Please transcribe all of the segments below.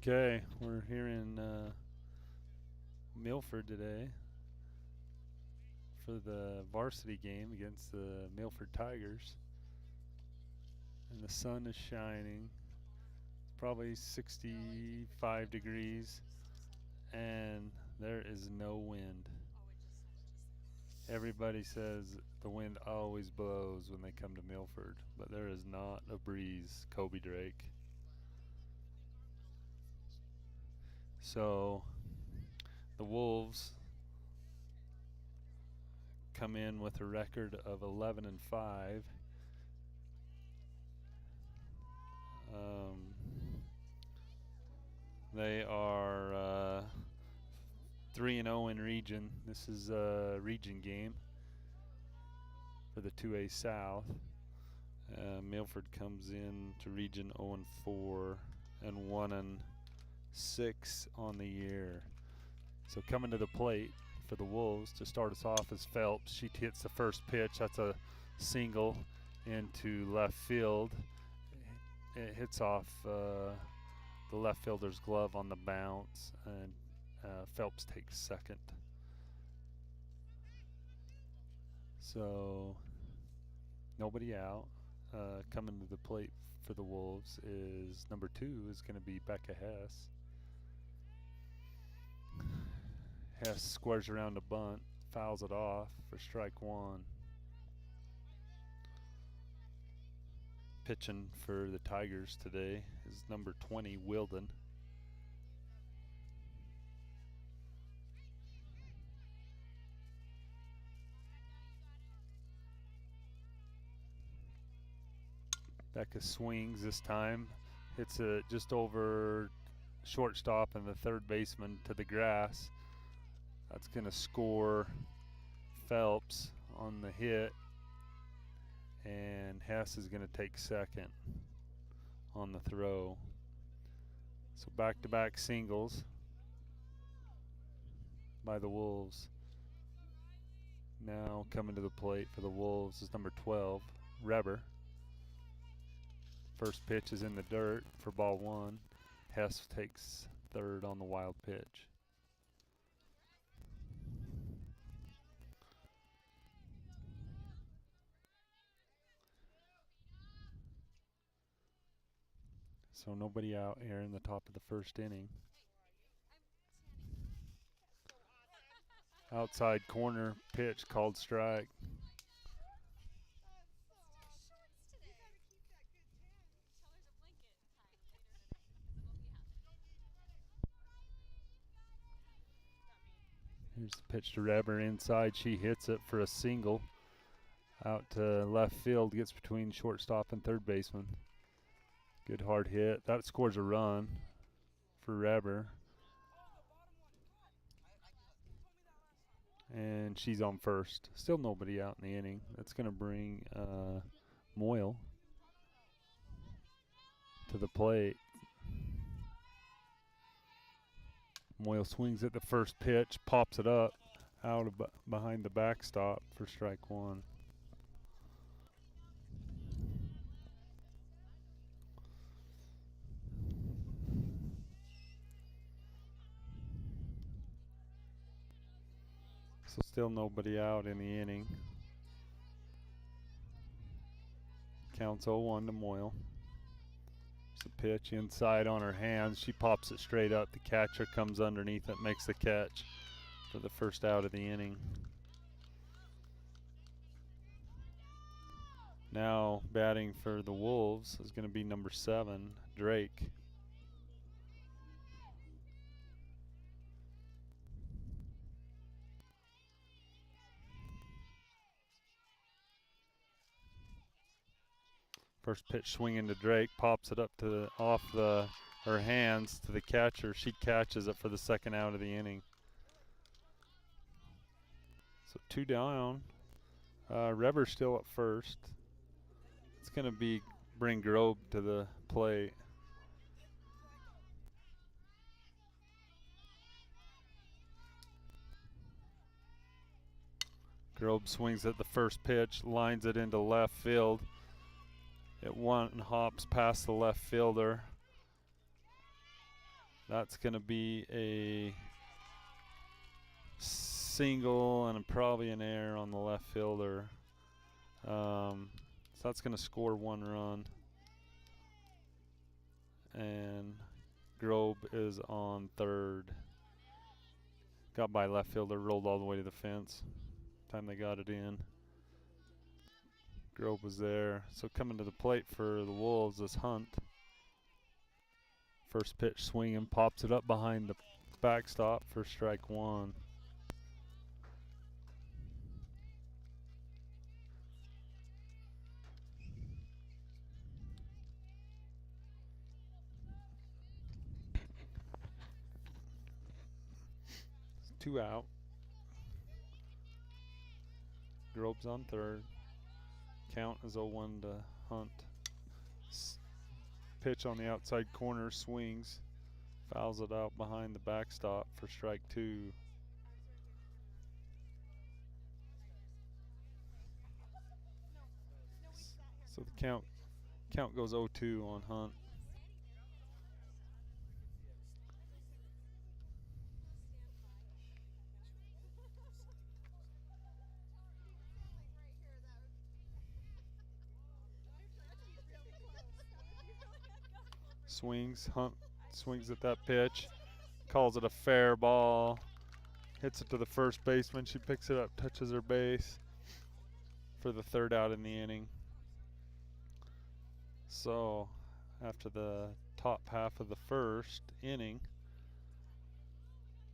Okay, we're here in Milford today for the varsity game against the Milford Tigers. And the sun is shining. It's probably 65 degrees and there is no wind. Everybody says the wind always blows when they come to Milford, but there is not a breeze, Kobe Drake. So the Wolves come in with a record of 11-5. They are 3-0 in region. This is a region game for the 2A South. Milford comes in to region 0-4 and 1-6 on the year. So coming to the plate for the Wolves to start us off is Phelps. She hits the first pitch. That's a single into left field. It hits off the left fielder's glove on the bounce, and Phelps takes second. So nobody out. Coming to the plate for the Wolves is number 2 is going to be Becca Hess. Hess squares around a bunt, fouls it off for strike 1. Pitching for the Tigers today is number 20, Wilden. Becca swings this time, hits it just over shortstop and the third baseman to the grass. That's going to score Phelps on the hit, and Hess is going to take second on the throw. So back-to-back singles by the Wolves. Now coming to the plate for the Wolves is number 12, Reber. First pitch is in the dirt for ball 1. Hess takes third on the wild pitch. So nobody out here in the top of the first inning. Outside corner pitch called strike. Here's the pitch to Reber inside. She hits it for a single. Out to left field, gets between shortstop and third baseman. Good hard hit. That scores a run for Reber. And she's on first. Still nobody out in the inning. That's going to bring Moyle to the plate. Moyle swings at the first pitch, pops it up out of behind the backstop for strike 1. So still nobody out in the inning. Counts 0-1 to Moyle. There's a pitch inside on her hands. She pops it straight up. The catcher comes underneath it, makes the catch for the first out of the inning. Now batting for the Wolves is going to be number 7, Drake. First pitch swinging to Drake, pops it up to off her hands to the catcher. She catches it for the second out of the inning. So 2 down. Reber's still at first. It's going to bring Grobe to the plate. Grobe swings at the first pitch, lines it into left field. It hops past the left fielder That's going to be a single and probably an error on the left fielder. So that's going to score 1 run. And Grobe is on third. Got by left fielder, rolled all the way to the fence. Time they got it in. Grobe was there. So coming to the plate for the Wolves is Hunt. First pitch swinging, pops it up behind the backstop for strike 1. It's 2 out. Grobe's on third. Count is 0-1 to Hunt. Pitch on the outside corner, swings, fouls it out behind the backstop for strike 2. So the count goes 0-2 on Hunt. Swings, Hunt swings at that pitch, calls it a fair ball, hits it to the first baseman. She picks it up, touches her base for the 3rd out in the inning. So after the top half of the 1st inning,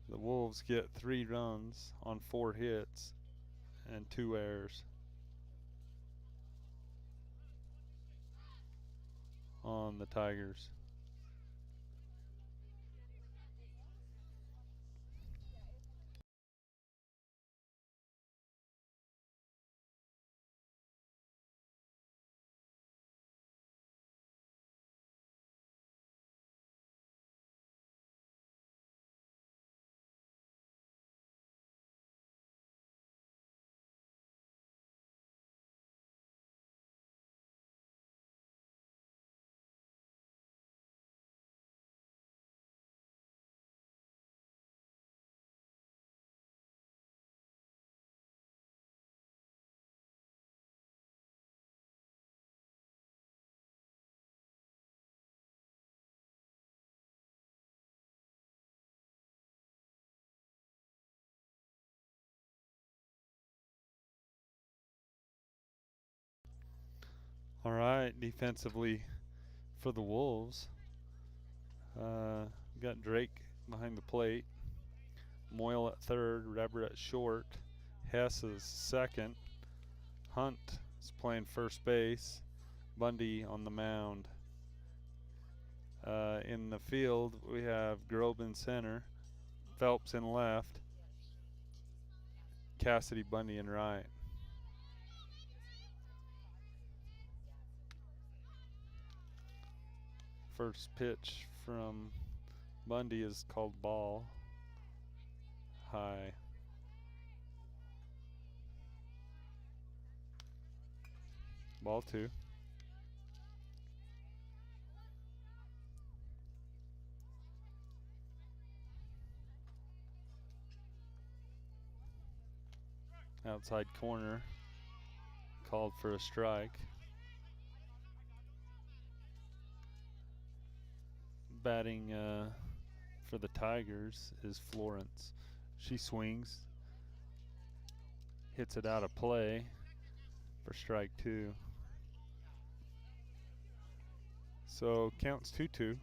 the Wolves get 3 runs on 4 hits and 2 errors on the Tigers. All right, defensively for the Wolves, got Drake behind the plate, Moyle at third, Reber at short, Hess is second, Hunt is playing first base, Bundy on the mound. In the field, we have Grobe in center, Phelps in left, Cassidy, Bundy in right. First pitch from Bundy is called ball, high. Ball 2. Outside corner, called for a strike. Batting for the Tigers is Florence. She swings, hits it out of play for strike 2. So counts 2-2.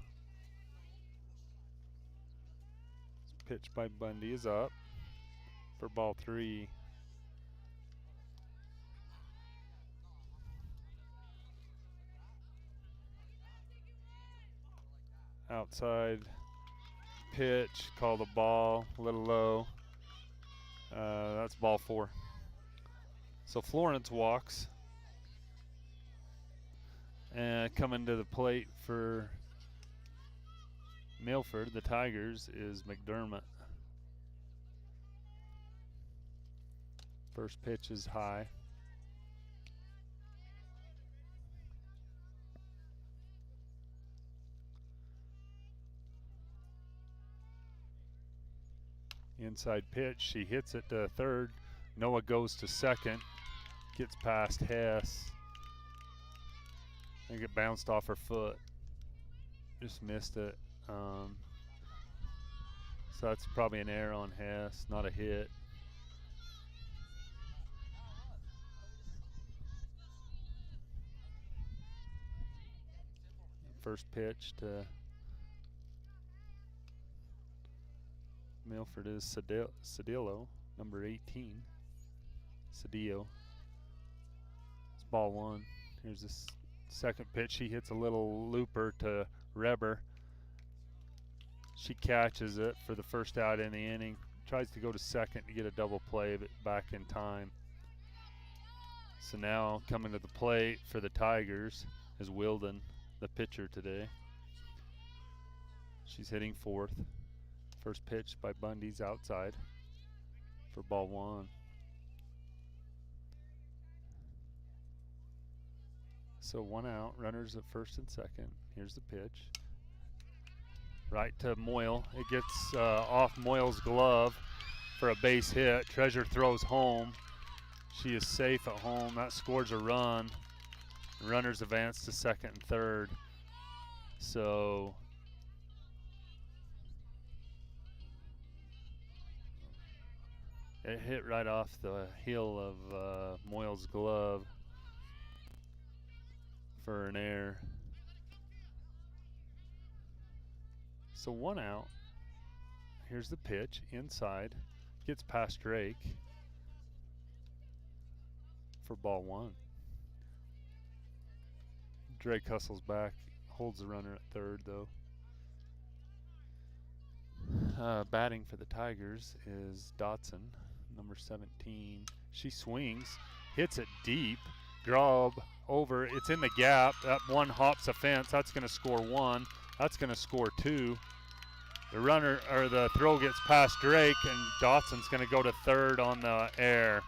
Pitch by Bundy is up for ball 3. Outside pitch, call the ball, a little low. That's ball 4. So Florence walks. And coming to the plate for Milford, the Tigers, is McDermott. First pitch is high. Inside pitch, she hits it to third. Noah goes to second, gets past Hess. I think it bounced off her foot. Just missed it. So that's probably an error on Hess, not a hit. First pitch to Milford is Cedillo, number 18. Cedillo. It's ball one. Here's this second pitch. She hits a little looper to Reber. She catches it for the first out in the inning. Tries to go to second to get a double play, but back in time. So now coming to the plate for the Tigers is Wilden, the pitcher today. She's hitting fourth. First pitch by Bundy's outside for ball one. So one out, runners at first and second. Here's the pitch. Right to Moyle. It gets off Moyle's glove for a base hit. Treasure throws home. She is safe at home. That scores a run. Runners advance to second and third. So it hit right off the heel of Moyle's glove for an error. So one out. Here's the pitch inside. Gets past Drake for ball one. Drake hustles back, holds the runner at third though. Batting for the Tigers is Dotson, number 17. She swings, hits it deep. Grub over, it's in the gap. That one hops a fence. That's going to score one. That's going to score two. The runner or the throw gets past Drake, and Dotson's going to go to third on the air.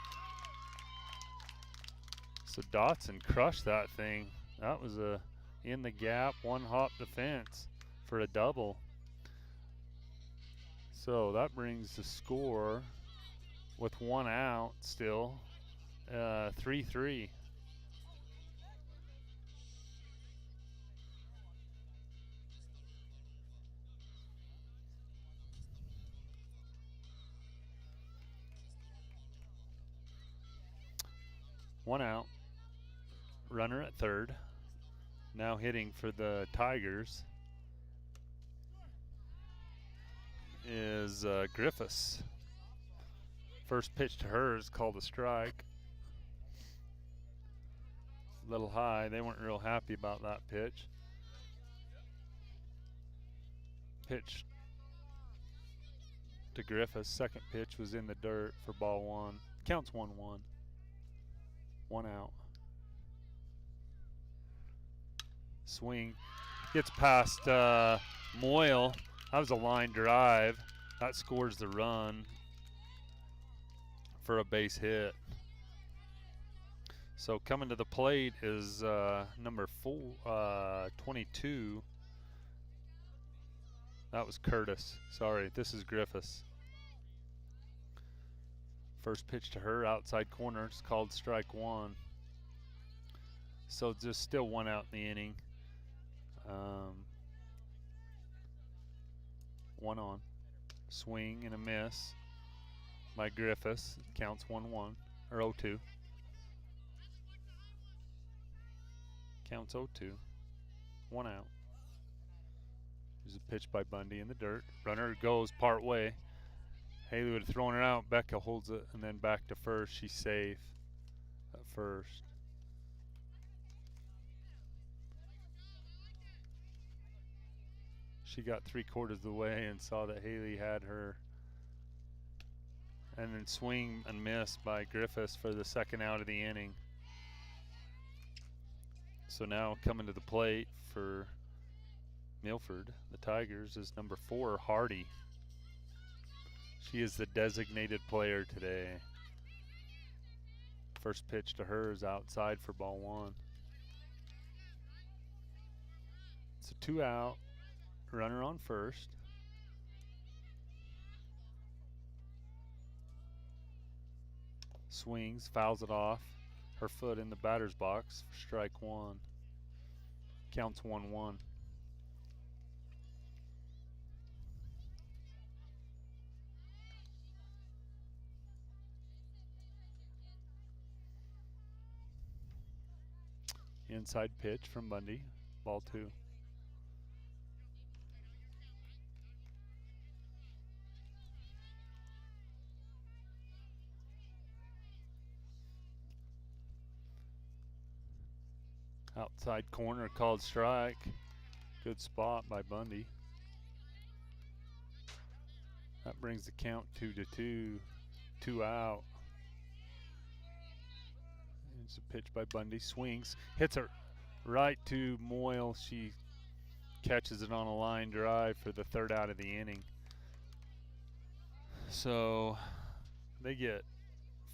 So Dotson crushed that thing. That was a in the gap, one hop defense for a double. So that brings the score with one out still, 3-3. One out, runner at third. Now hitting for the Tigers is Griffiths. First pitch to her is called a strike. A little high. They weren't real happy about that pitch. Pitch to Griffiths. Second pitch was in the dirt for ball one. Counts 1-1. One out. Swing. Gets past Moyle. That was a line drive. That scores the run for a base hit. So coming to the plate is number 22. That was Curtis. Sorry, this is Griffiths. First pitch to her, outside corner. It's called strike one. So just still one out in the inning. One on. Swing and a miss by Griffiths. Counts 1-1 or 0-2. Counts 0-2. One out. There's a pitch by Bundy in the dirt. Runner goes part way. Haley would have thrown her out. Becca holds it and then back to first. She's safe at first. She got 3/4 of the way and saw that Haley had her. And then swing and miss by Griffiths for the second out of the inning. So now coming to the plate for Milford, the Tigers, is number 4, Hardy. She is the designated player today. First pitch to her is outside for ball one. It's a 2 out, runner on first. Swings, fouls it off. Her foot in the batter's box for strike one. Counts 1-1. Inside pitch from Bundy. Ball 2. Outside corner called strike. Good spot by Bundy. That brings the count 2-2. 2 out. It's a pitch by Bundy. Swings. Hits her right to Moyle. She catches it on a line drive for the 3rd out of the inning. So they get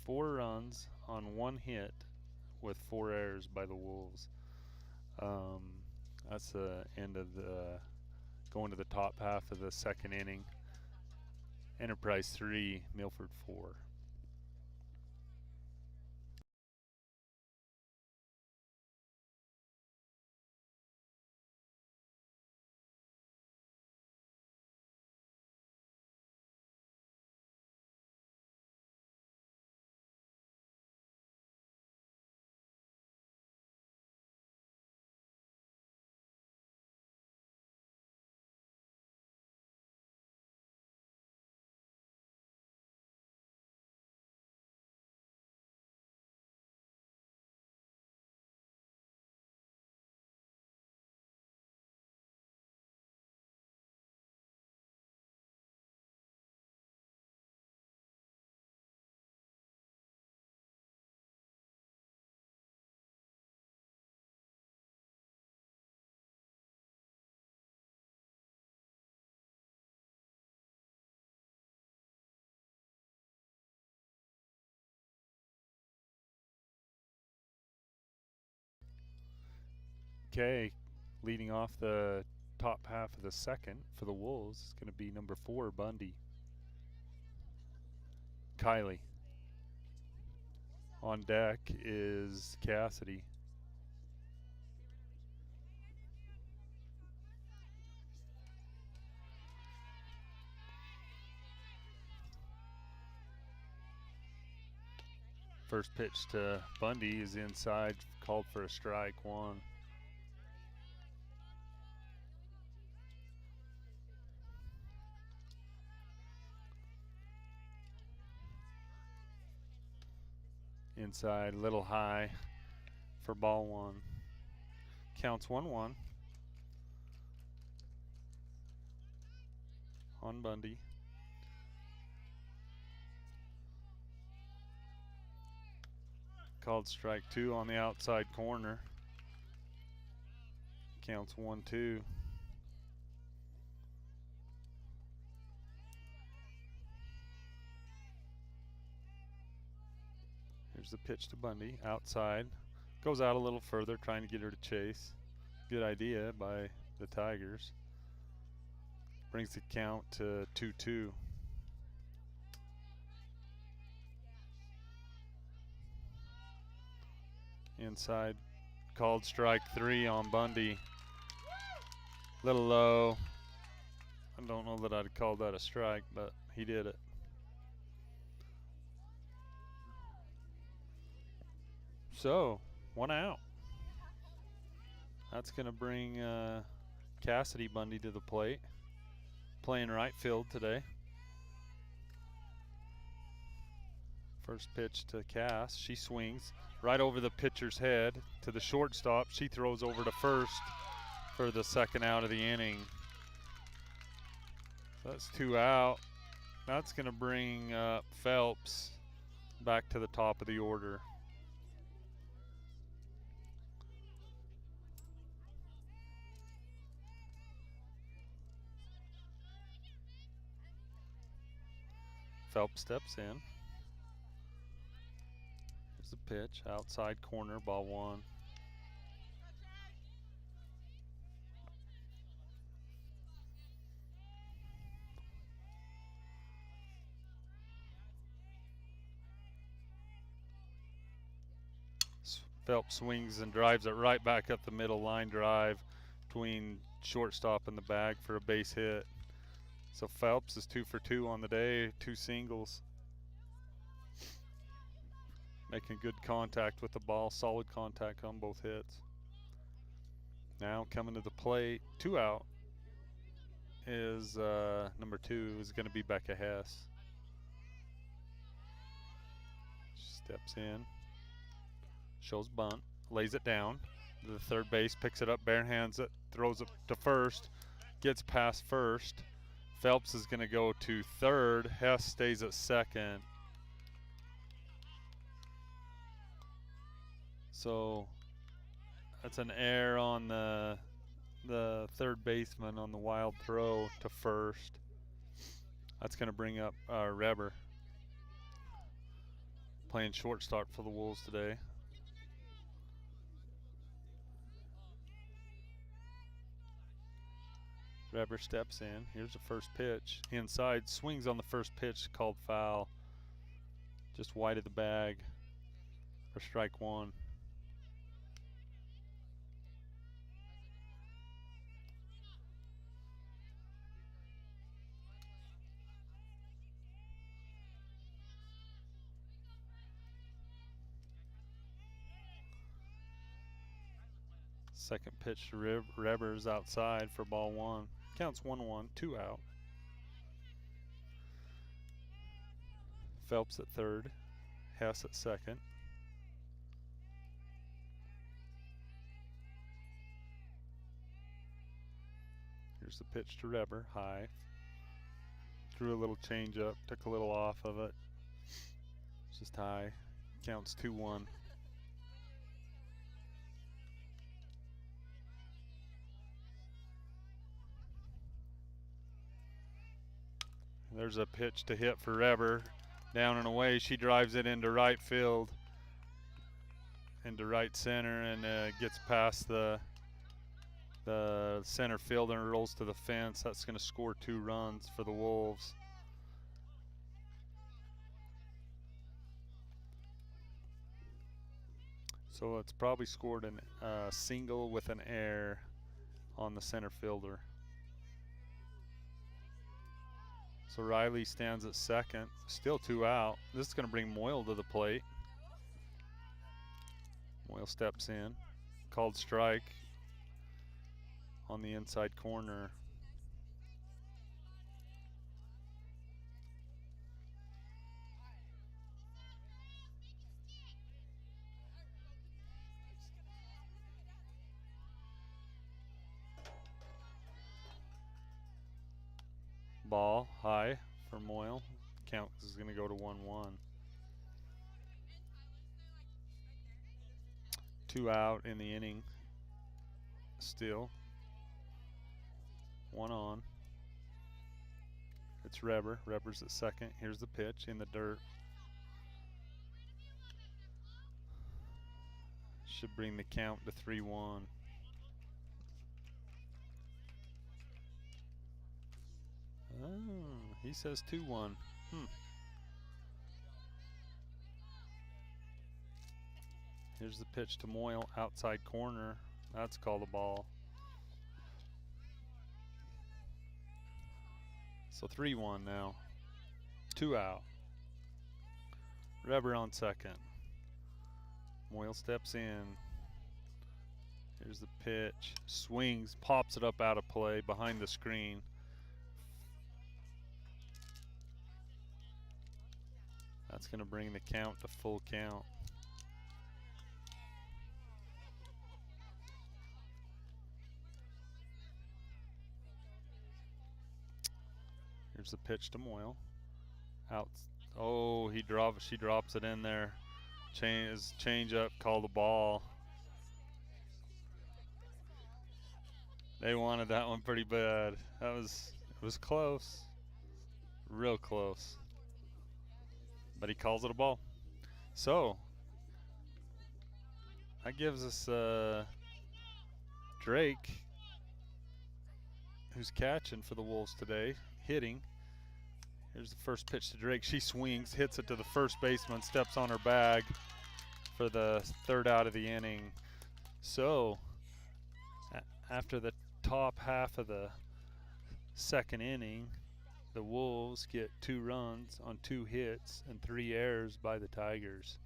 4 runs on 1 hit with 4 errors by the Wolves. That's the end of the going to the top half of the 2nd inning. Enterprise 3, Milford 4. Okay, leading off the top half of the 2nd for the Wolves is going to be number 4, Bundy. Kylie. On deck is Cassidy. First pitch to Bundy is inside, called for a strike 1. Inside, little high for ball 1. Counts 1-1 on Bundy. Called strike 2 on the outside corner. Counts 1-2. Here's the pitch to Bundy, outside. Goes out a little further, trying to get her to chase. Good idea by the Tigers. Brings the count to 2-2. Inside, called strike 3 on Bundy. Little low. I don't know that I'd call that a strike, but he did it. So, 1 out. That's going to bring Cassidy Bundy to the plate. Playing right field today. First pitch to Cass. She swings right over the pitcher's head to the shortstop. She throws over to first for the 2nd out of the inning. So that's 2 out. That's going to bring Phelps back to the top of the order. Phelps steps in. Here's the pitch, outside corner, ball 1. Phelps swings and drives it right back up the middle, line drive between shortstop and the bag for a base hit. So Phelps is 2 for 2 on the day, 2 singles. Making good contact with the ball, solid contact on both hits. Now coming to the plate, 2 out, is number 2 is going to be Becca Hess. Steps in, shows bunt, lays it down. The third base picks it up, barehands it, throws it to first, gets past first. Phelps is going to go to third. Hess stays at second. So that's an error on the third baseman on the wild throw to first. That's going to bring up Reber, playing shortstop for the Wolves today. Reber steps in. Here's the first pitch. Inside, swings on the first pitch, called foul. Just wide of the bag for strike 1. Second pitch to Reber's outside for ball 1. Counts 1-1, 2 out. Phelps at third, Hess at second. Here's the pitch to Reber, high. Threw a little change up, took a little off of it. It's just high. Counts 2-1. There's a pitch to hit for Reber. Down and away, she drives it into right field, into right center, and gets past the center fielder and rolls to the fence. That's going to score 2 runs for the Wolves. So it's probably scored a single with an error on the center fielder. So Riley stands at second, still 2 out. This is going to bring Moyle to the plate. Moyle steps in, called strike on the inside corner. Ball high for Moyle. Count is going to go to 1-1. 2 out in the inning. Still 1 on. It's Reber. Reber's at second. Here's the pitch in the dirt. Should bring the count to 3-1. Oh, he says 2-1. Here's the pitch to Moyle, outside corner. That's called a ball. So 3-1 now. 2 out. Reber on second. Moyle steps in. Here's the pitch. Swings, pops it up out of play behind the screen. That's going to bring the count to full count. Here's the pitch to Moyle. Out. Oh, she drops it in there. Change up, call the ball. They wanted that one pretty bad. It was close. Real close. But he calls it a ball. So that gives us Drake, who's catching for the Wolves today, hitting. Here's the first pitch to Drake. She swings, hits it to the first baseman, steps on her bag for the third out of the inning. So after the top half of the second inning, the Wolves get 2 runs on 2 hits and 3 errors by the Tigers.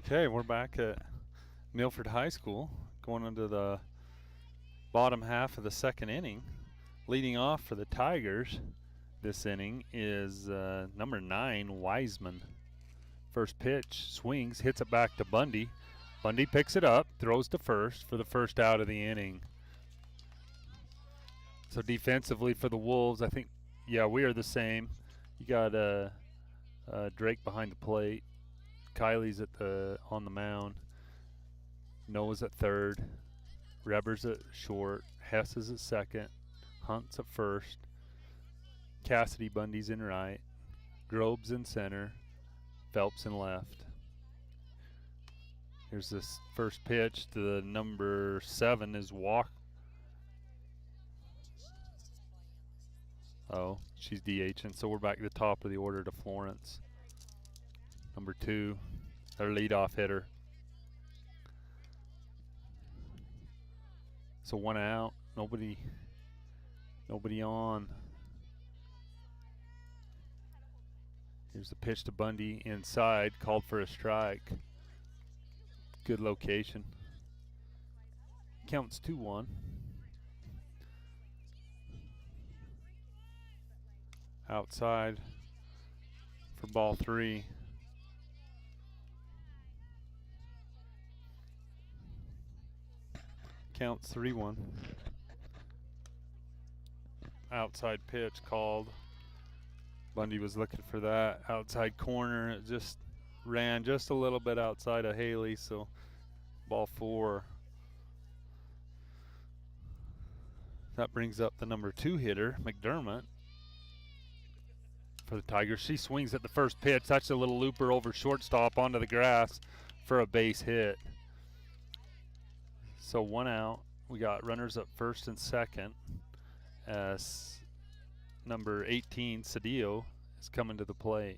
Okay, we're back at Milford High School, going into the bottom half of the second inning. Leading off for the Tigers this inning is number 9, Wiseman. First pitch, swings, hits it back to Bundy. Bundy picks it up, throws to first for the first out of the inning. So defensively for the Wolves, I think, yeah, we are the same. You got Drake behind the plate. Kylie's on the mound. Noah's at third. Reber's at short. Hess is at second. Hunt's at first. Cassidy Bundy's in right. Grobe's in center. Phelps in left. Here's this first pitch to the number 7 is Walk. Oh, she's DHing, so we're back to the top of the order to Florence. Number 2, our leadoff hitter. So 1 out, nobody on. Here's the pitch to Bundy inside, called for a strike. Good location. Counts 2-1. Outside for ball 3. Counts 3-1. Outside pitch called. Bundy was looking for that outside corner. It just ran just a little bit outside of Haley, so ball 4. That brings up the number 2 hitter, McDermott, for the Tigers. She swings at the first pitch. That's a little looper over shortstop onto the grass for a base hit. So 1 out. We got runners at first and second as number 18, Cedillo, is coming to the plate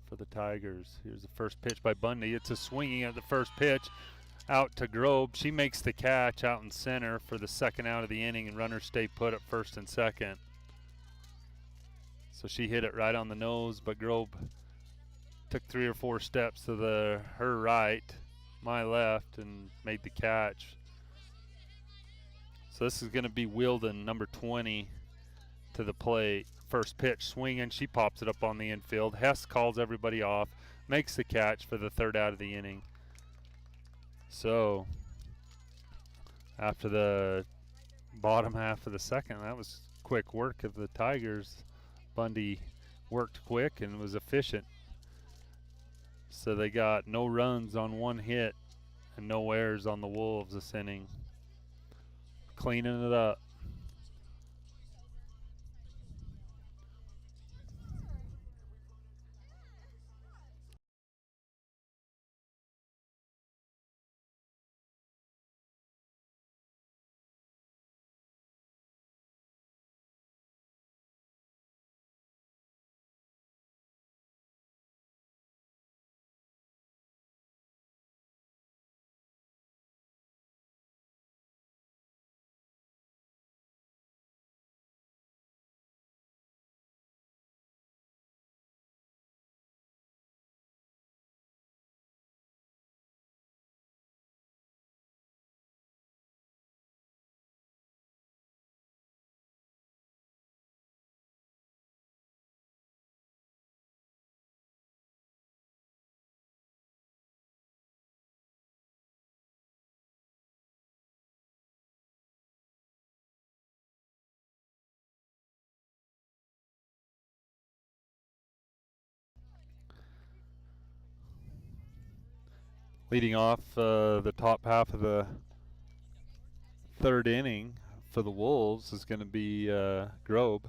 for the Tigers. Here's the first pitch by Bundy. It's a swinging at the first pitch out to Grobe. She makes the catch out in center for the second out of the inning, and runners stay put at first and second. So she hit it right on the nose, but Grobe took 3 or 4 steps to her right, my left, and made the catch. So this is going to be Wilden, number 20, to the plate. First pitch swinging, she pops it up on the infield. Hess calls everybody off, makes the catch for the third out of the inning. So after the bottom half of the second, that was quick work of the Tigers. Bundy worked quick and was efficient. So they got no runs on 1 hit and no errors on the Wolves this inning. Cleaning it up. Leading off the top half of the third inning for the Wolves is going to be Grobe.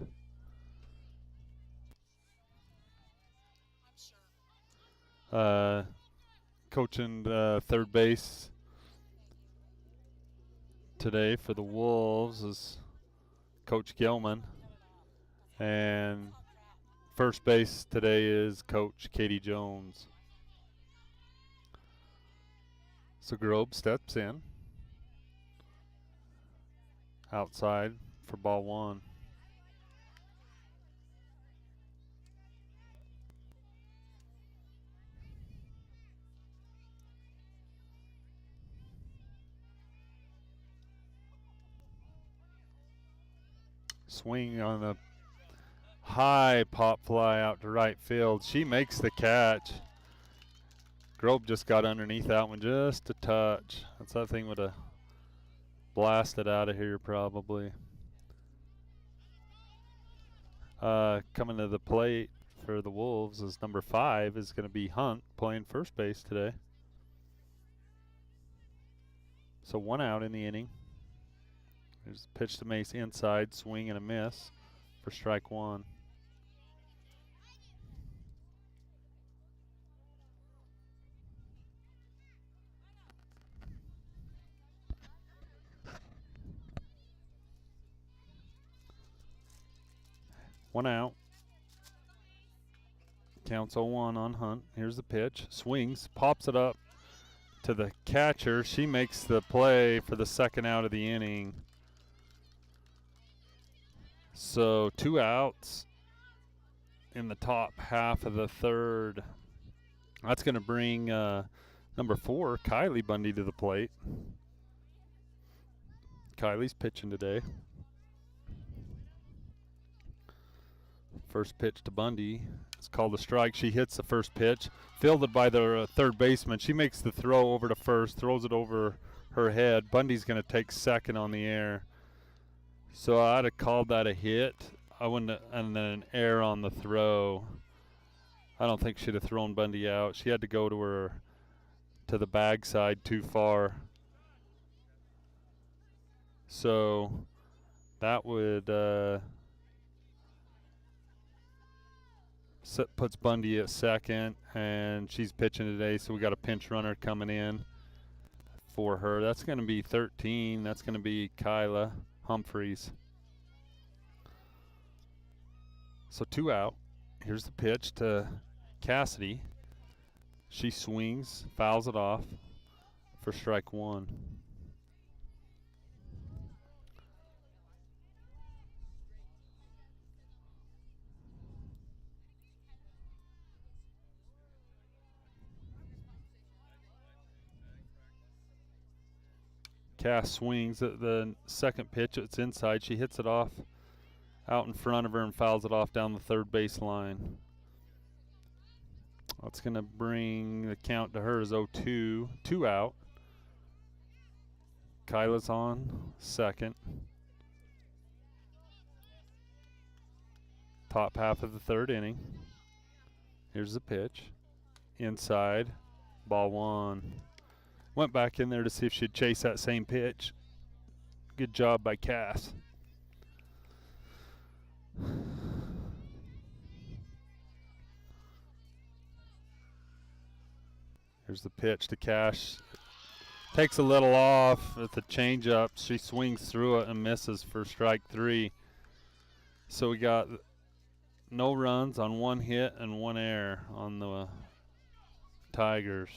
Coaching third base today for the Wolves is Coach Gilman. And first base today is Coach Katie Jones. So Grobe steps in. Outside for ball one. Swing on the high pop fly out to right field. She makes the catch. Grobe just got underneath that one just a touch. That thing would have blasted out of here probably. Coming to the plate for the Wolves is number 5 is going to be Hunt playing first base today. So 1 out in the inning. There's a pitch to Mace inside, swing and a miss for strike 1. One out. Counts 0-1 on Hunt. Here's the pitch. Swings, pops it up to the catcher. She makes the play for the second out of the inning. So 2 outs in the top half of the third. That's going to bring number 4, Kylie Bundy, to the plate. Kylie's pitching today. First pitch to Bundy. It's called a strike. She hits the first pitch. Fielded by the third baseman. She makes the throw over to first, throws it over her head. Bundy's going to take second on the air. So I'd have called that a hit. I wouldn't have, and then an error on the throw. I don't think she'd have thrown Bundy out. She had to go to the bag side too far. So that would puts Bundy at second, and she's pitching today, so we got a pinch runner coming in for her. That's going to be 13. That's going to be Kyla Humphreys. So 2 out. Here's the pitch to Cassidy. She swings, fouls it off for strike 1. Cass swings at the second pitch. It's inside. She hits it off out in front of her and fouls it off down the third baseline. That's going to bring the count to her as 0-2. 2 out. Kyla's on second. Top half of the third inning. Here's the pitch. Inside. Ball 1. Went back in there to see if she'd chase that same pitch. Good job by Cass. Here's the pitch to Cash. Takes a little off at the changeup. She swings through it and misses for strike 3. So we got no runs on 1 hit and 1 error on the Tigers.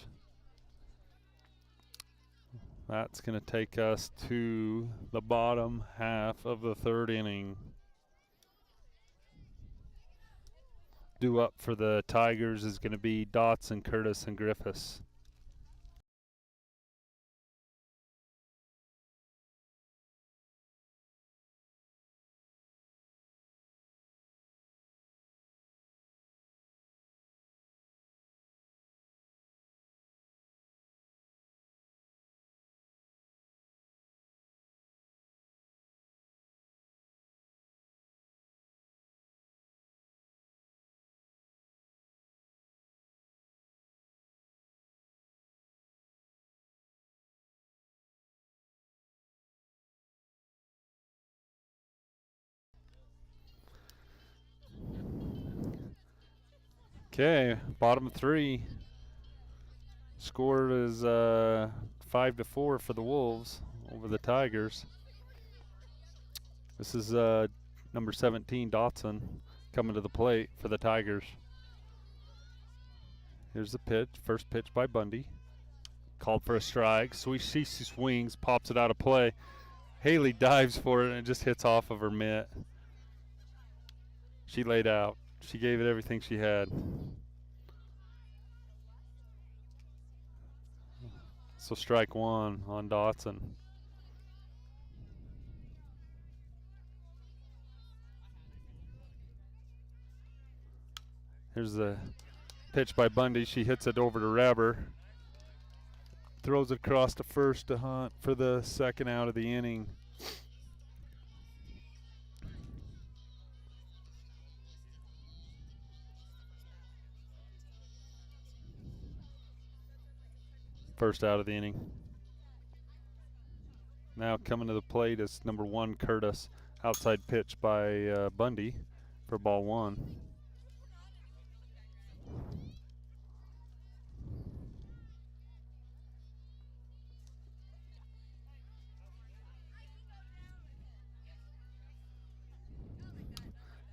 That's going to take us to the bottom half of the third inning. Due up for the Tigers is going to be Dotson, Curtis, and Griffiths. Okay, bottom of 3. Score is 5-4 for the Wolves over the Tigers. This is number 17, Dotson, coming to the plate for the Tigers. Here's the pitch. First pitch by Bundy. Called for a strike. So she swings, pops it out of play. Haley dives for it, and it just hits off of her mitt. She laid out. She gave it everything she had. So strike 1 on Dotson. Here's the pitch by Bundy. She hits it over to Reber. Throws it across to first to Hunt for the second out of the inning. First out of the inning. Now coming to the plate is number 1, Curtis. Outside pitch by Bundy for ball 1.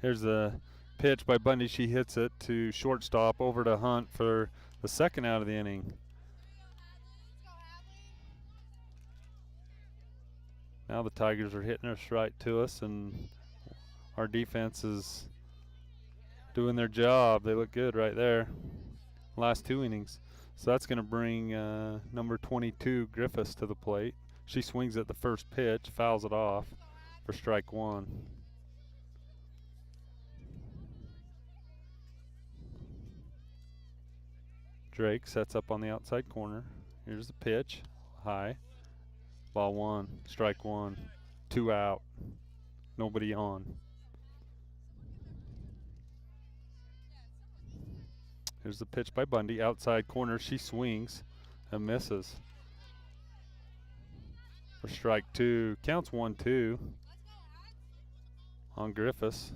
Here's the pitch by Bundy. She hits it to shortstop over to Hunt for the second out of the inning. Now the Tigers are hitting us right to us, and our defense is doing their job. They look good right there. Last 2 innings. So that's going to bring number 22, Griffiths, to the plate. She swings at the first pitch, fouls it off for strike 1. Drake sets up on the outside corner. Here's the pitch, high. Ball 1, strike 1, 2 out, nobody on. Here's the pitch by Bundy, outside corner. She swings and misses for strike 2. Counts 1-2 on Griffiths.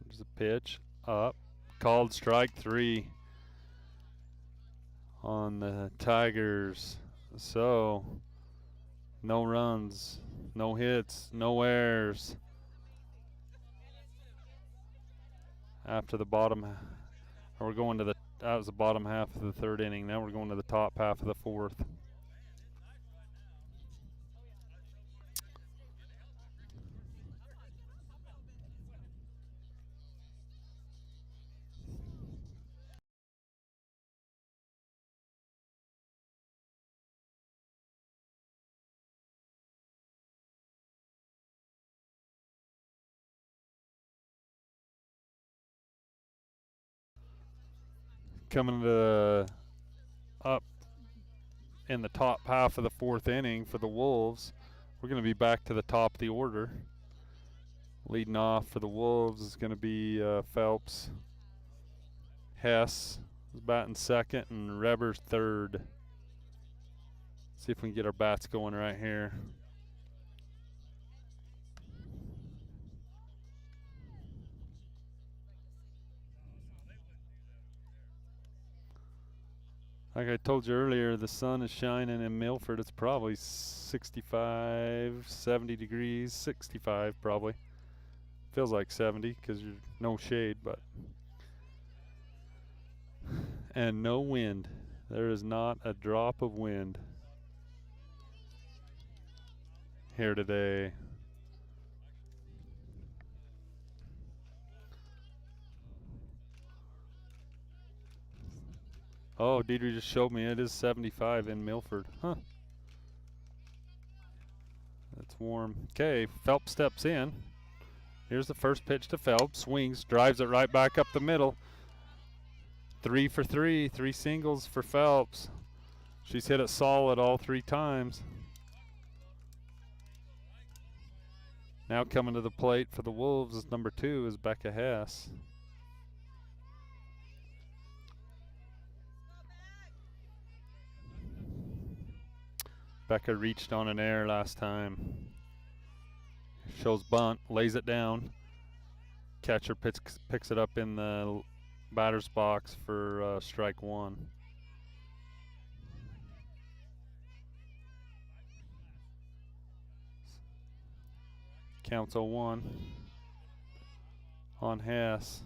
There's a pitch up, called strike 3 on the Tigers. So no runs, no hits, no errors. After the bottom, we're going to that was the bottom half of the 3rd inning. Now we're going to the top half of the 4th. Coming to up in the top half of the 4th inning for the Wolves. We're going to be back to the top of the order. Leading off for the Wolves is going to be Phelps. Hess is batting 2nd, and Reber's 3rd. See if we can get our bats going right here. Like I told you earlier, the sun is shining in Milford. It's probably 65, 70 degrees, 65 probably. Feels like 70 because there's no shade, but. And no wind. There is not a drop of wind here today. Oh, Deidre just showed me it is 75 in Milford. Huh. That's warm. Okay, Phelps steps in. Here's the first pitch to Phelps. Swings, drives it right back up the middle. 3 for 3, 3 singles for Phelps. She's hit it solid all 3 times. Now coming to the plate for the Wolves is number 2 is Becca Hess. Becca reached on an error last time. Shows bunt, lays it down. Catcher picks it up in the batter's box for strike one. Counts 0-1 on Hess.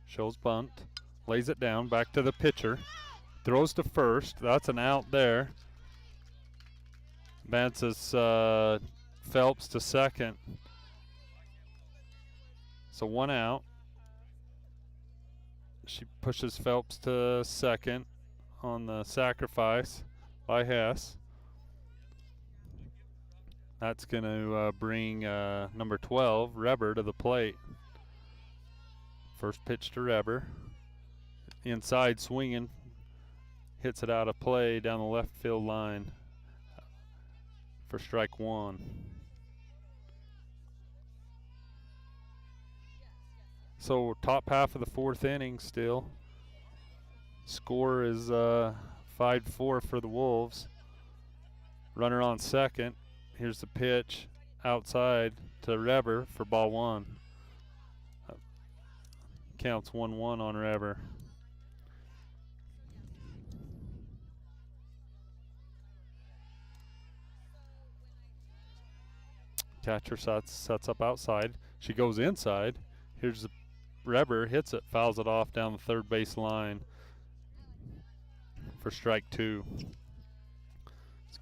Shows bunt, lays it down, back to the pitcher, throws to first. That's an out there. Advances Phelps to second. So 1 out. She pushes Phelps to second on the sacrifice by Hess. That's going to bring number 12, Reber, to the plate. First pitch to Reber. Inside swinging. Hits it out of play down the left field line for strike one. So top half of the fourth inning still. Score is 5-4 for the Wolves. Runner on second. Here's the pitch outside to Reber for ball one. Counts 1-1 on Reber. Catcher sets up outside. She goes inside. Here's the Reber, hits it, fouls it off down the third base line for strike two.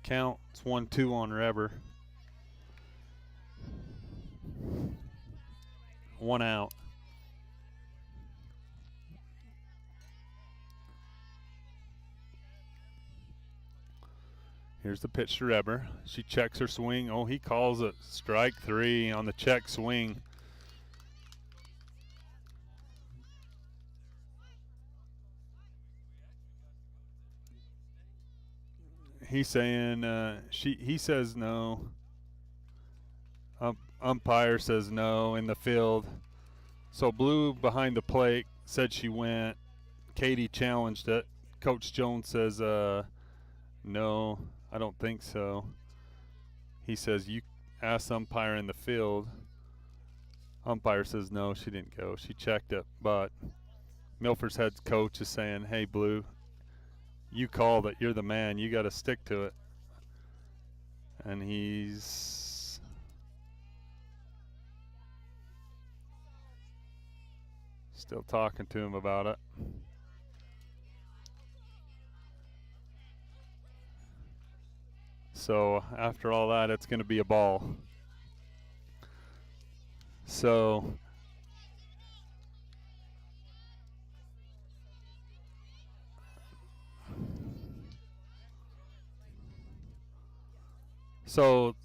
Count, it's 1-2 on Reber. 1 out. Here's the pitch to Reber. She checks her swing. Oh, he calls it strike three on the check swing. He's saying he says no. Umpire says no in the field. So Blue behind the plate said she went. Katie challenged it. Coach Jones says no, I don't think so. He says you ask umpire in the field. Umpire says no, she didn't go. She checked it, but Milford's head coach is saying, hey Blue, you called it, you're the man, you got to stick to it. And he's still talking to him about it. So after all that, it's going to be a ball. So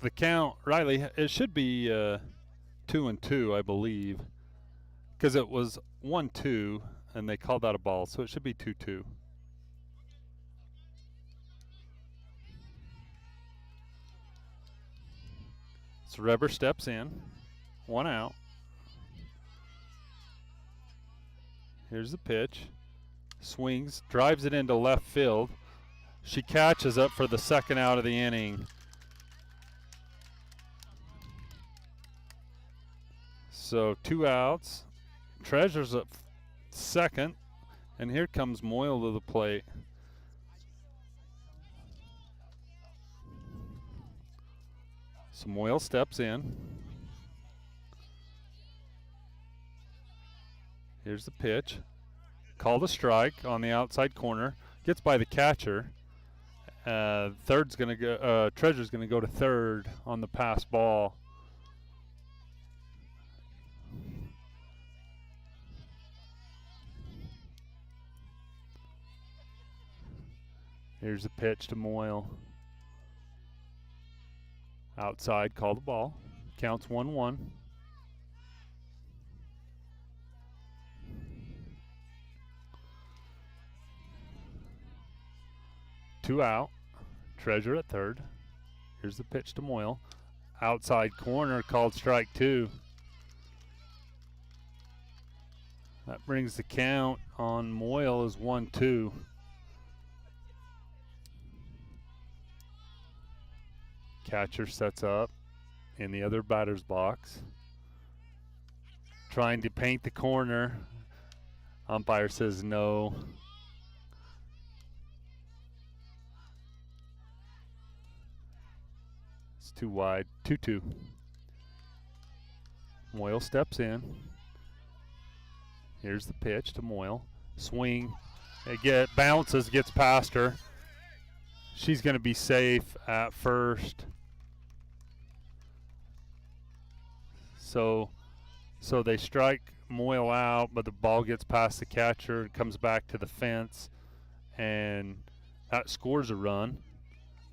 the count, Riley, it should be 2-2, I believe, because it was 1-2 and they called that a ball, so it should be 2-2. So Reber steps in, 1 out. Here's the pitch. Swings, drives it into left field. She catches up for the second out of the inning. So 2 outs. Treasure's up second. And here comes Moyle to the plate. So Moyle steps in. Here's the pitch. Called a strike on the outside corner. Gets by the catcher. Third's gonna go. Treasure's gonna go to third on the pass ball. Here's the pitch to Moyle. Outside, call the ball. Counts 1-1. Two out. Treasure at third. Here's the pitch to Moyle. Outside corner, called strike two. That brings the count on Moyle as 1-2. Catcher sets up in the other batter's box. trying to paint the corner. Umpire says no. It's too wide. 2-2. Moyle steps in. Here's the pitch to Moyle. Swing. It bounces, gets past her. She's going to be safe at first. So they strike Moyle out, but the ball gets past the catcher and comes back to the fence, and that scores a run.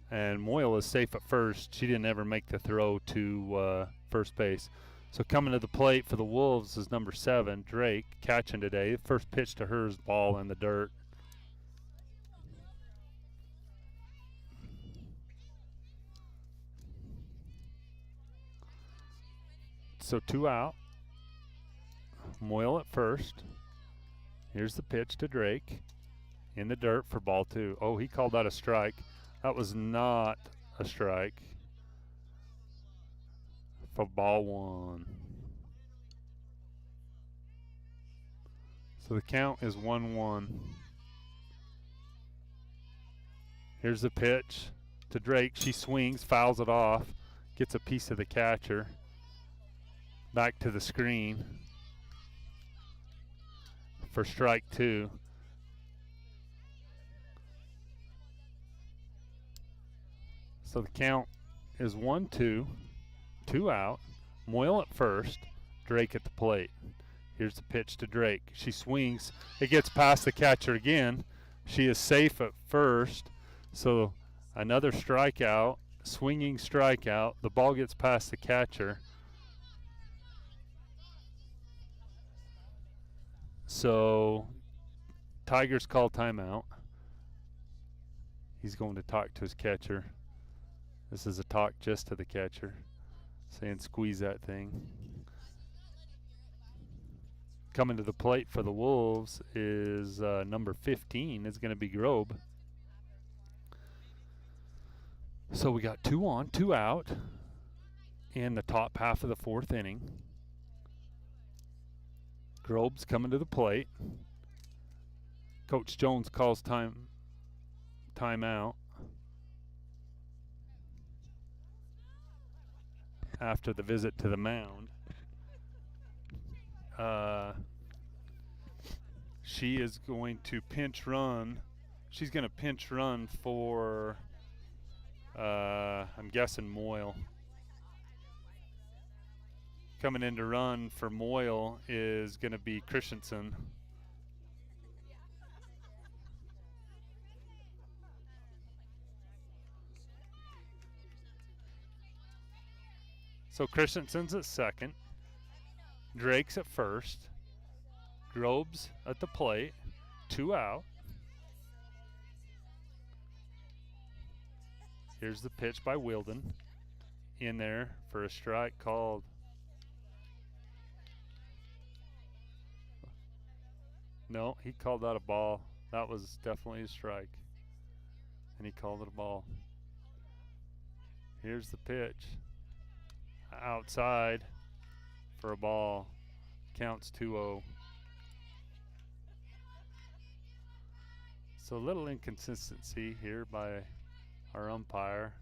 And Moyle is safe at first. She didn't ever make the throw to first base. So coming to the plate for the Wolves is number 7, Drake, catching today. First pitch to her is ball in the dirt. So 2 out. Moyle at first. Here's the pitch to Drake. In the dirt for ball 2. Oh, he called that a strike. That was not a strike. For ball 1. So the count is 1-1. Here's the pitch to Drake. She swings, fouls it off, gets a piece of the catcher. Back to the screen for strike 2. So the count is 1-2, 2 out. Moyle at first, Drake at the plate. Here's the pitch to Drake. She swings. It gets past the catcher again. She is safe at first. So another strikeout, swinging strikeout. The ball gets past the catcher. So Tigers call timeout. He's going to talk to his catcher. This is a talk just to the catcher, saying squeeze that thing. Coming to the plate for the Wolves is number 15. Is going to be Grobe. So we got 2 on, 2 out in the top half of the 4th inning. Grobe's coming to the plate. Coach Jones calls timeout after the visit to the mound. She is going to pinch run. She's going to pinch run for, I'm guessing, Moyle. Coming in to run for Moyle is going to be Christensen. So Christensen's at second. Drake's at first. Grobe's at the plate. 2 out. Here's the pitch by Wilden. In there for a strike called. No, he called that a ball. That was definitely a strike. And he called it a ball. Here's the pitch. Outside for a ball. Counts 2-0. So a little inconsistency here by our umpire.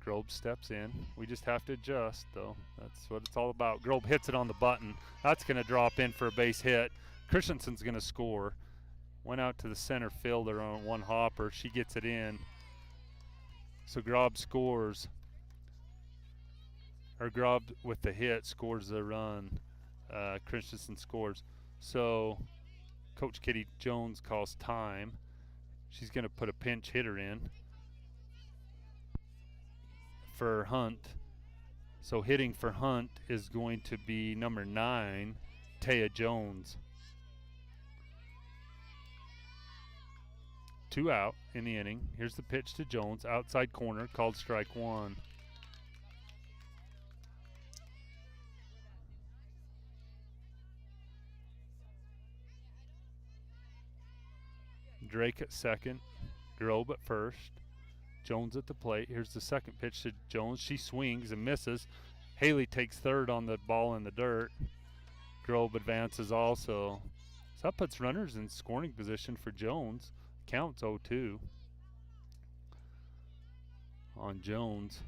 Grobe steps in. We just have to adjust, though. That's what it's all about. Grobe hits it on the button. That's going to drop in for a base hit. Christensen's going to score. Went out to the center fielder on one hopper. She gets it in. So Grobe scores. Or Grobe with the hit scores the run. Christensen scores. So Coach Kitty Jones calls time. She's going to put a pinch hitter in for Hunt. So hitting for Hunt is going to be number 9, Taya Jones. 2 out in the inning. Here's the pitch to Jones. Outside corner, called strike 1. Drake at second. Grobe at first. Jones at the plate. Here's the second pitch to Jones. She swings and misses. Haley takes third on the ball in the dirt. Grove advances also. So that puts runners in scoring position for Jones. Counts 0-2 on Jones.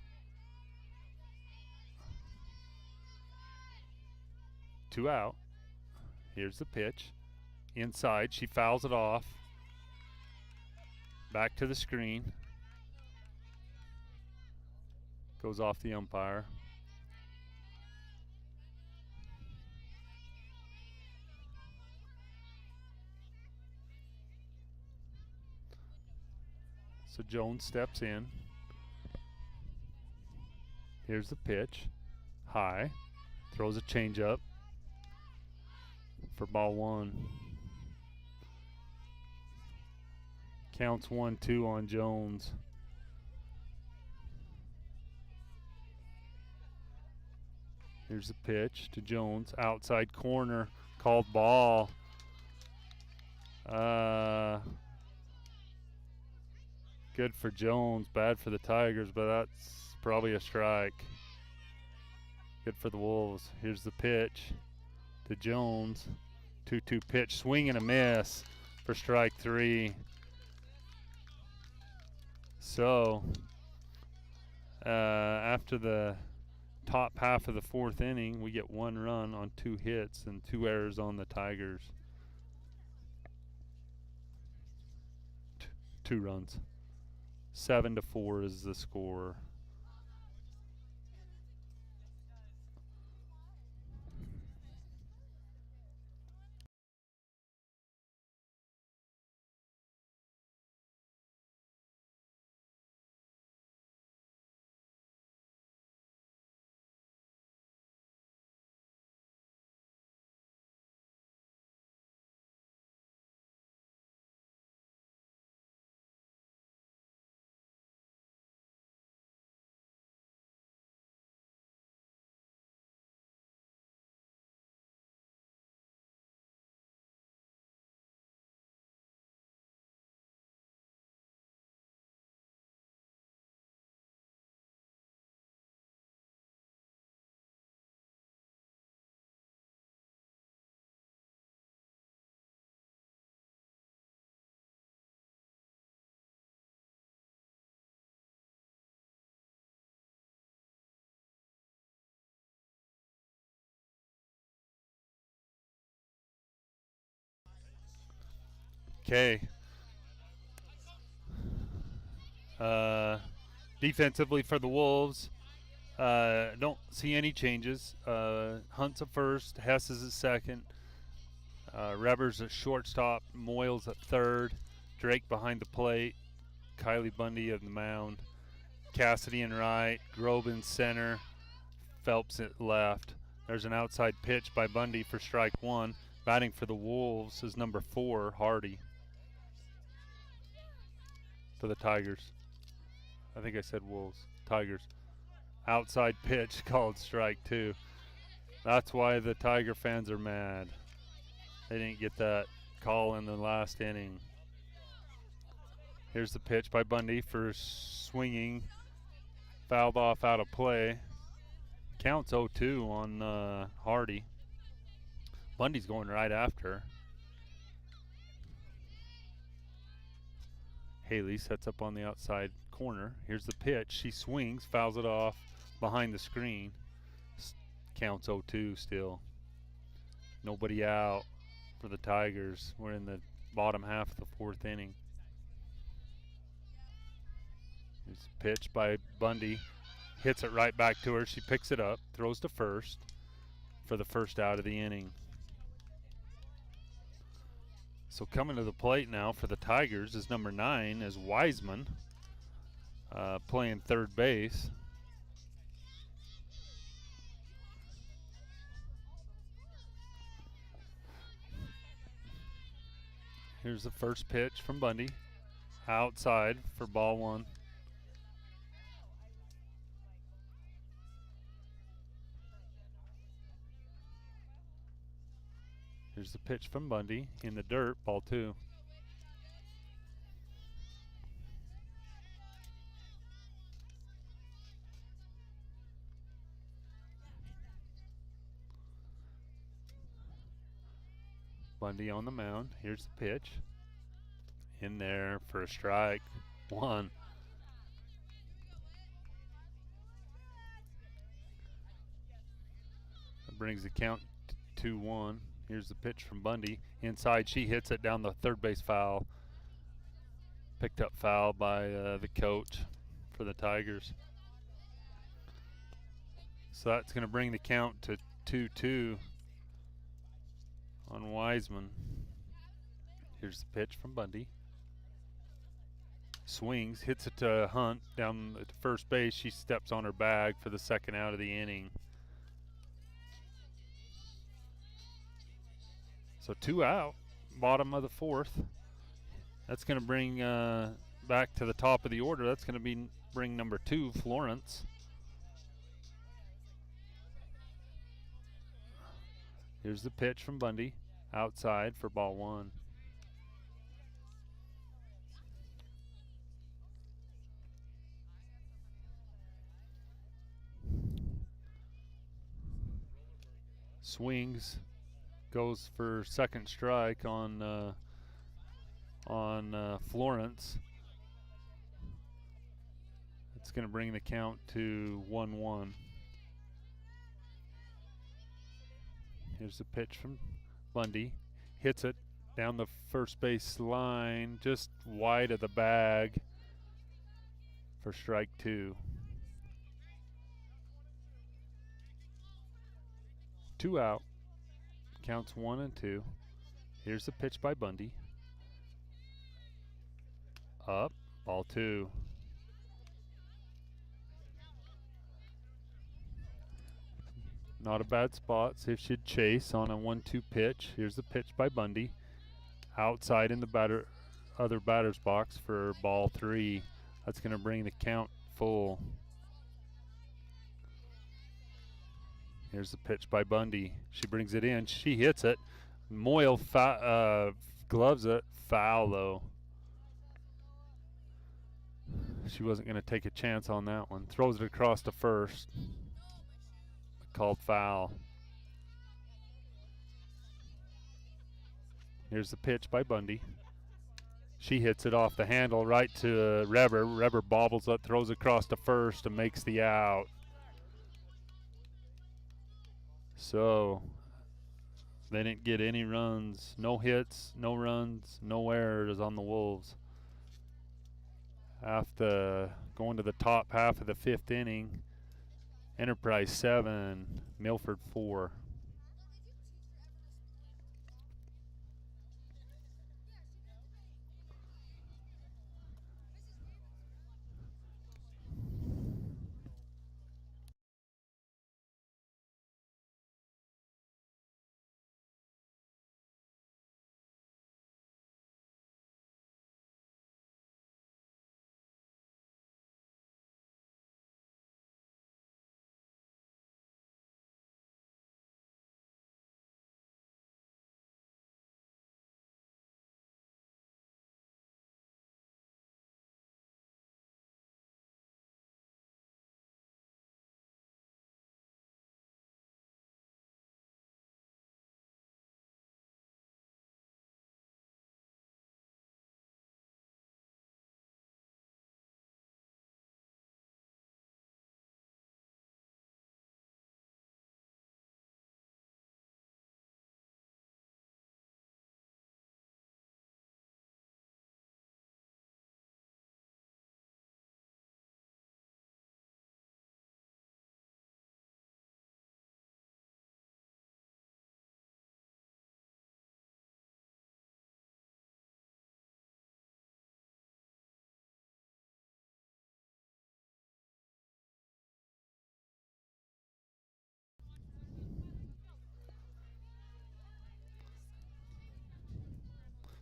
2 out. Here's the pitch. Inside, she fouls it off. Back to the screen. Goes off the umpire. So Jones steps in. Here's the pitch. High. Throws a changeup for ball 1. Counts 1-2 on Jones. Here's the pitch to Jones. Outside corner. Called ball. Good for Jones. Bad for the Tigers, but that's probably a strike. Good for the Wolves. Here's the pitch to Jones. 2-2 pitch. Swing and a miss for strike 3. So, after the top half of the 4th inning, we get 1 run on 2 hits and 2 errors on the Tigers. 2 runs. 7-4 is the score. Okay. Defensively for the Wolves, don't see any changes. Hunt's at first, Hess is at second, Rebbers at shortstop, Moyles at third, Drake behind the plate, Kylie Bundy at the mound, Cassidy in right, Grove in center, Phelps at left. There's an outside pitch by Bundy for strike 1. Batting for the Wolves is number 4, Hardy. For the Tigers. I think I said Wolves. Tigers. Outside pitch called strike 2. That's why the Tiger fans are mad. They didn't get that call in the last inning. Here's the pitch by Bundy for swinging. Fouled off out of play. Counts 0-2 on Hardy. Bundy's going right after. Haley sets up on the outside corner. Here's the pitch. She swings, fouls it off behind the screen. Counts 0-2 still. Nobody out for the Tigers. We're in the bottom half of the 4th inning. Here's a pitch by Bundy. Hits it right back to her. She picks it up, throws to first for the first out of the inning. So coming to the plate now for the Tigers is number 9, is Wiseman, playing third base. Here's the first pitch from Bundy. Outside for ball 1. Here's the pitch from Bundy in the dirt, ball 2. Bundy on the mound. Here's the pitch. In there for a strike. One. That brings the count to 2-1. Here's the pitch from Bundy. Inside, she hits it down the third base foul. Picked up foul by the coach for the Tigers. So that's going to bring the count to 2-2 on Wiseman. Here's the pitch from Bundy. Swings, hits it to Hunt down at first base. She steps on her bag for the second out of the inning. So 2 out, bottom of the fourth. That's going to bring back to the top of the order. That's going to bring number 2, Florence. Here's the pitch from Bundy, outside for ball 1. Swings, goes for second strike on Florence. It's going to bring the count to 1-1. Here's the pitch from Bundy. Hits it down the first base line, just wide of the bag for strike 2. 2 out. Counts 1 and 2. Here's the pitch by Bundy. Up, ball 2. Not a bad spot. See if she'd chase on a 1-2 pitch. Here's the pitch by Bundy. Outside in the other batter's box for ball 3. That's going to bring the count full. Here's the pitch by Bundy. She brings it in. She hits it. Moyle gloves it. Foul, though. She wasn't going to take a chance on that one. Throws it across to first. Called foul. Here's the pitch by Bundy. She hits it off the handle right to Reber. Reber bobbles it, throws it across to first, and makes the out. So they didn't get any runs, no hits, no runs, no errors on the Wolves. After going to the top half of the 5th inning, Enterprise 7, Milford 4.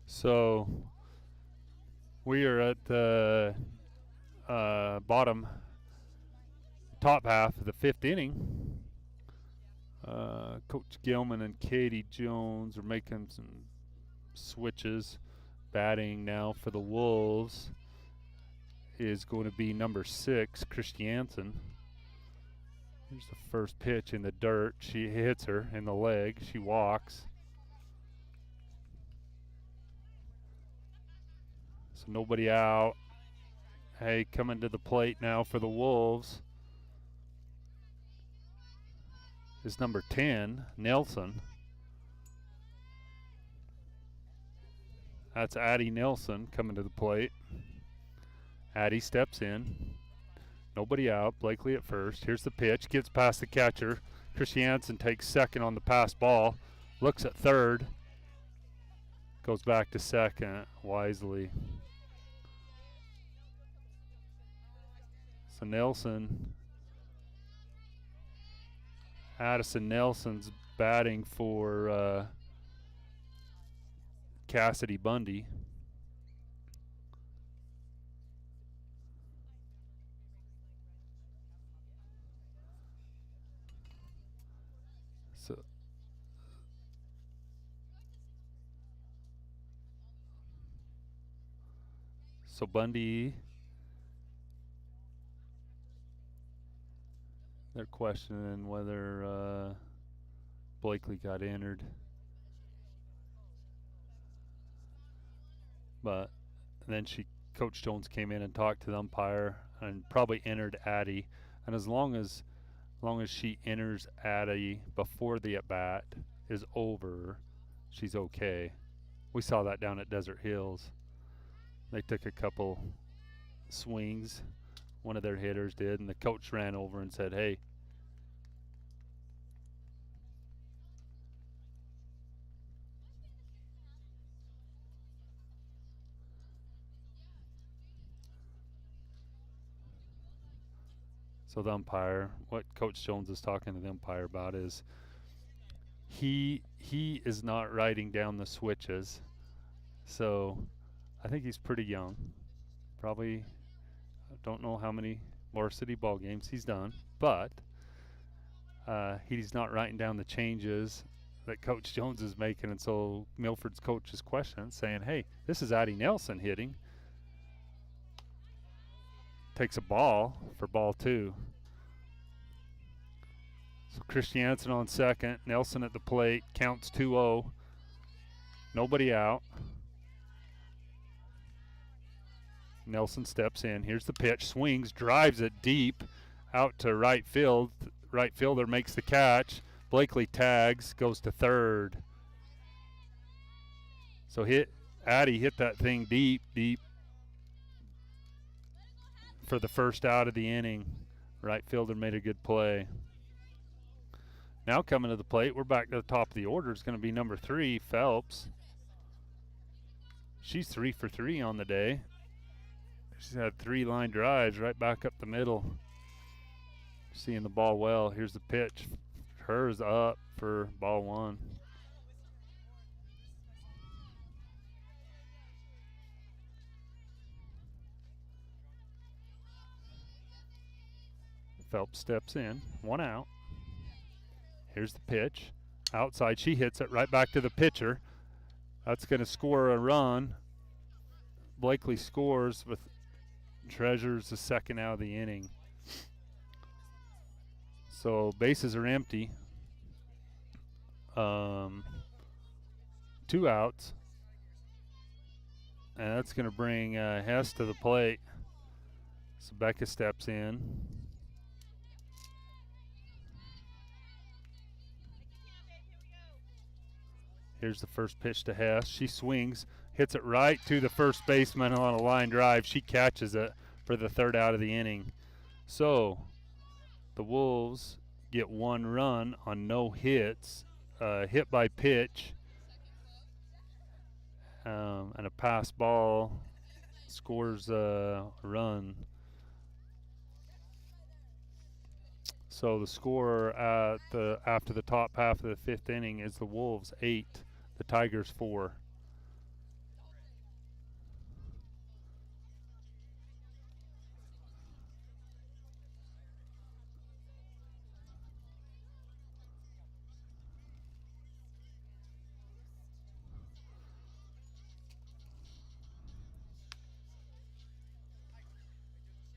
So we are at the top half of the 5th inning. Coach Gilman and Katie Jones are making some switches. Batting now for the Wolves is going to be number 6, Christiansen. Here's the first pitch in the dirt. She hits her in the leg. She walks. So nobody out. Hey, coming to the plate now for the Wolves is number 10, Nelson. That's Addie Nelson coming to the plate. Addie steps in. Nobody out. Blakely at first. Here's the pitch. Gets past the catcher. Christiansen takes second on the pass ball. Looks at third. Goes back to second wisely. So Nelson, Addison Nelson's batting for Cassidy Bundy. So Bundy, they're questioning whether Blakely got entered. But then Coach Jones came in and talked to the umpire and probably entered Addie. And as long as she enters Addie before the at-bat is over, she's okay. We saw that down at Desert Hills. They took a couple swings, one of their hitters did, and the coach ran over and said, hey. So the umpire, what Coach Jones is talking to the umpire about is he is not writing down the switches. So I think he's pretty young. Probably, I don't know how many varsity ball games he's done, but he's not writing down the changes that Coach Jones is making. And so Milford's coach is questioning, saying, hey, this is Addie Nelson hitting. Takes a ball for ball 2. So Christiansen on second, Nelson at the plate, counts 2-0. Nobody out. Nelson steps in. Here's the pitch. Swings, drives it deep out to right field. Right fielder makes the catch. Blakely tags, goes to third. So Addie hit that thing deep for the first out of the inning. Right fielder made a good play. Now coming to the plate, we're back to the top of the order. It's going to be number 3, Phelps. She's 3 for 3 on the day. She's had 3 line drives right back up the middle. Seeing the ball well. Here's the pitch. Hers up for ball 1. Phelps steps in. 1 out. Here's the pitch. Outside, she hits it right back to the pitcher. That's going to score a run. Blakely scores with Treasures the second out of the inning. So bases are empty. 2 outs. And that's going to bring Hess to the plate. So Becca steps in. Here's the first pitch to Hess. She swings, hits it right to the first baseman on a line drive. She catches it for the 3rd out of the inning. So the Wolves get 1 run on no hits, hit by pitch, and a pass ball scores a run. So the score after the top half of the 5th inning is the Wolves 8, the Tigers 4.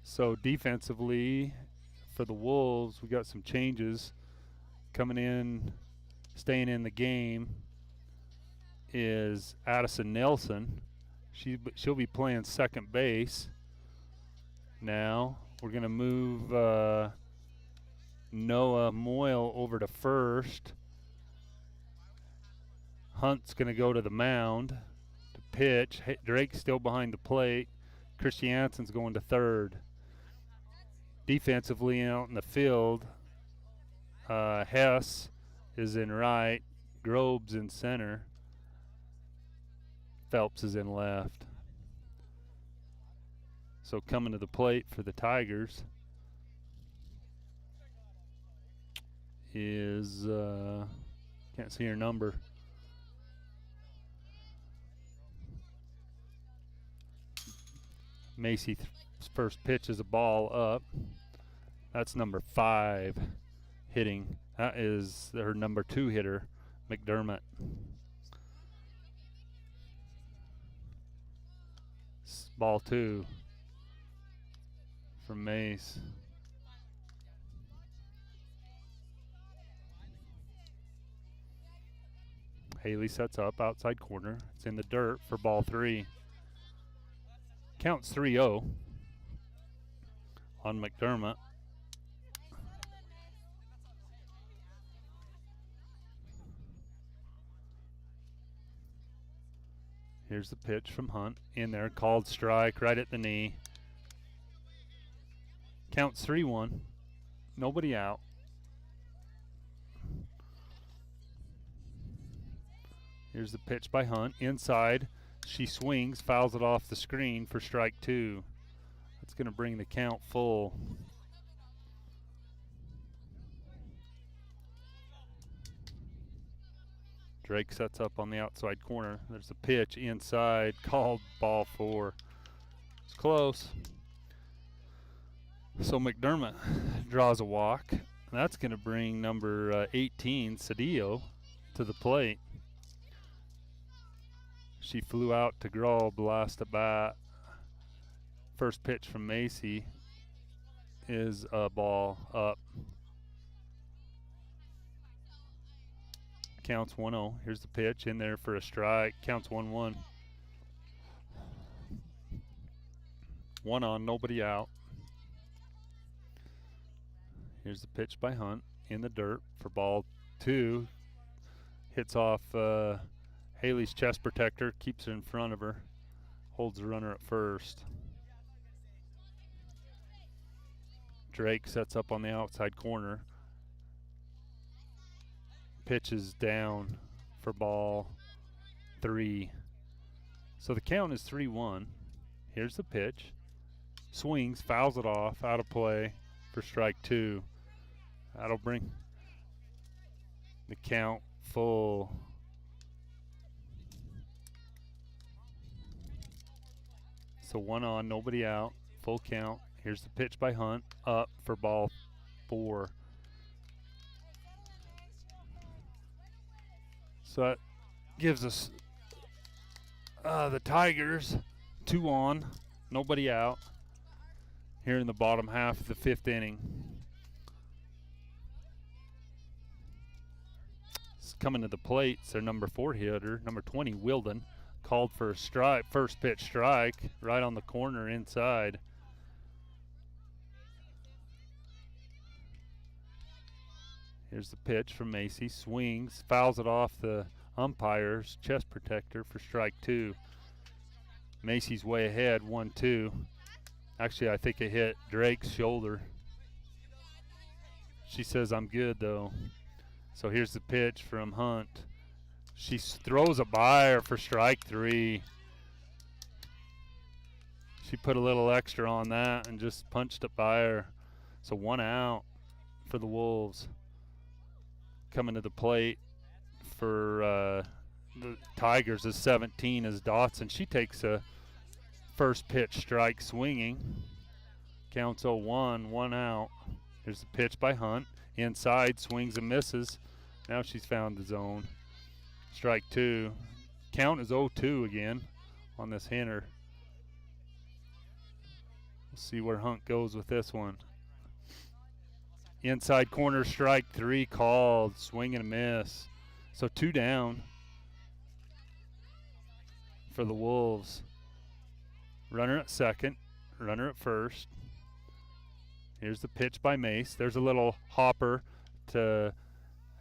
So defensively for the Wolves, we got some changes coming in, staying in the game is Addison Nelson. She'll be playing second base. Now we're going to move Noah Moyle over to first. Hunt's going to go to the mound to pitch. Drake's still behind the plate. Christiansen's going to third. Defensively out in the field, Hess is in right. Grobe's in center. Phelps is in left. So coming to the plate for the Tigers is, can't see her number. Macy's first pitch is a ball up. That's number 5 hitting. That is her number 2 hitter, McDermott. Ball 2 from Mace. Haley sets up outside corner. It's in the dirt for ball 3. Counts 3-0 on McDermott. Here's the pitch from Hunt. In there, called strike right at the knee. Counts 3-1. Nobody out. Here's the pitch by Hunt. Inside. She swings, fouls it off the screen for strike 2. That's going to bring the count full. Drake sets up on the outside corner. There's a pitch inside, called ball 4. It's close. So McDermott draws a walk. And that's going to bring number 18, Cedillo, to the plate. She flew out to Grobe last at bat. First pitch from Macy is a ball up. Counts 1-0. Here's the pitch in there for a strike. Counts 1-1. 1 on, nobody out. Here's the pitch by Hunt in the dirt for ball 2. Hits off Haley's chest protector, keeps it in front of her, holds the runner at first. Drake sets up on the outside corner. Pitches down for ball 3. So the count is 3-1. Here's the pitch. Swings, fouls it off, out of play for strike 2. That'll bring the count full. So 1 on, nobody out, full count. Here's the pitch by Hunt, up for ball 4. So that gives us the Tigers 2 on, nobody out, here in the bottom half of the 5th inning. It's coming to the plate, it's their number 4 hitter, number 20, Wilden. Called for a strike, first pitch strike, right on the corner inside. Here's the pitch from Macy. Swings, fouls it off the umpire's chest protector for strike 2. Macy's way ahead, 1-2. Actually, I think it hit Drake's shoulder. She says, I'm good, though. So here's the pitch from Hunt. She throws a buyer for strike 3. She put a little extra on that and just punched it by her. So 1 out for the Wolves. Coming to the plate for the Tigers is 17 is Dotson. She takes a first pitch strike swinging. Counts 0-1, 1 out. Here's the pitch by Hunt. Inside, swings and misses. Now she's found the zone. Strike 2. Count is 0-2 again on this hitter. We'll see where Hunt goes with this one. Inside corner, strike 3 called. Swing and a miss. So 2 down for the Wolves. Runner at second, runner at first. Here's the pitch by Mace. There's a little hopper to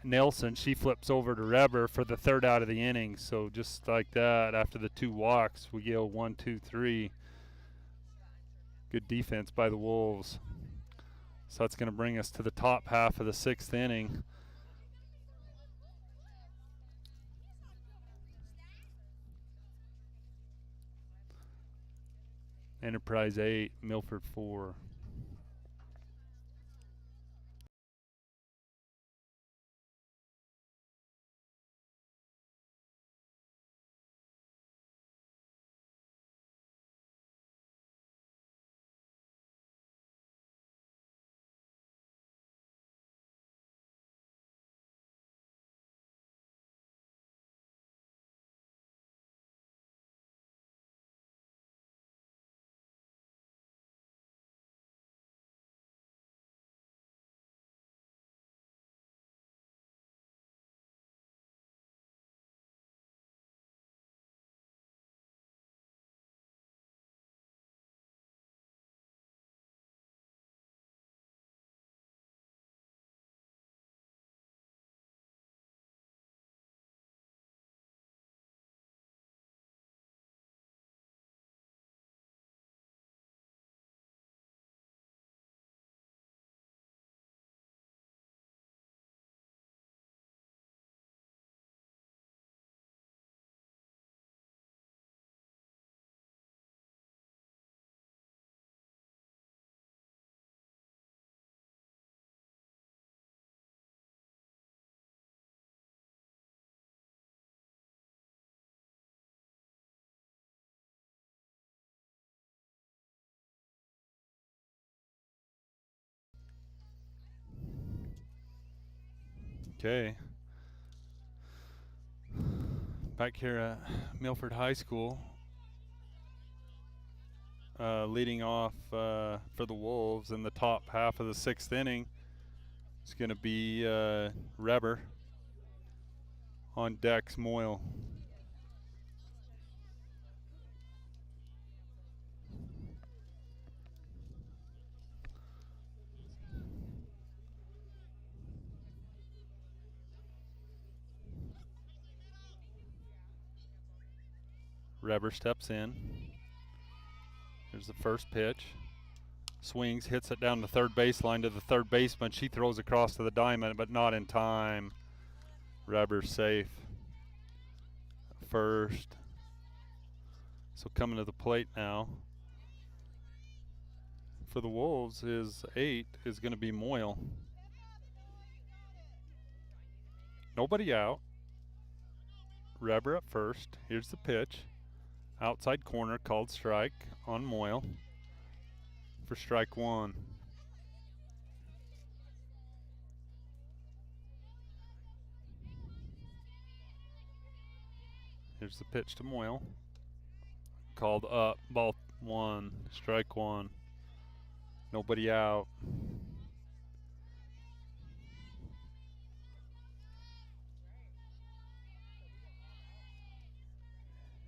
Nelson. She flips over to Reber for the third out of the inning. So just like that, after the 2 walks, we go 1, 2, 3. Good defense by the Wolves. So that's going to bring us to the top half of the 6th inning. Enterprise 8, Milford 4. Okay. Back here at Milford High School, leading off for the Wolves in the top half of the 6th inning is going to be Reber. On deck's Moyle. Reber steps in. Here's the first pitch. Swings, hits it down the third baseline to the third baseman. She throws across to the diamond, but not in time. Reber's safe. First. So coming to the plate now for the Wolves is 8 is going to be Moyle. Nobody out. Reber at first. Here's the pitch. Outside corner, called strike on Moyle for strike 1. Here's the pitch to Moyle. Called up, ball 1, strike 1. Nobody out.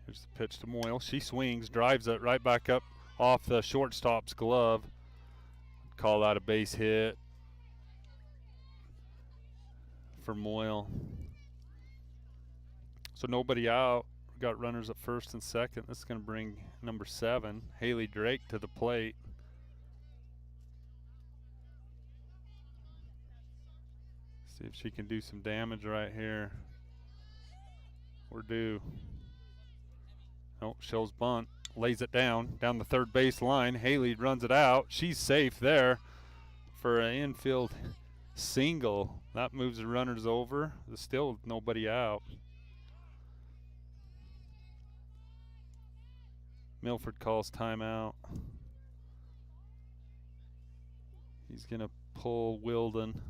Here's the pitch to Moyle. She swings, drives it right back up off the shortstop's glove. Call out a base hit for Moyle. So nobody out. We've got runners at first and second. This is going to bring number 7, Haley Drake, to the plate. See if she can do some damage right here. We're due. Oh, shows bunt. Lays it down the third base line. Haley runs it out. She's safe there for an infield single. That moves the runners over. There's still nobody out. Milford calls timeout. He's going to pull Wilden,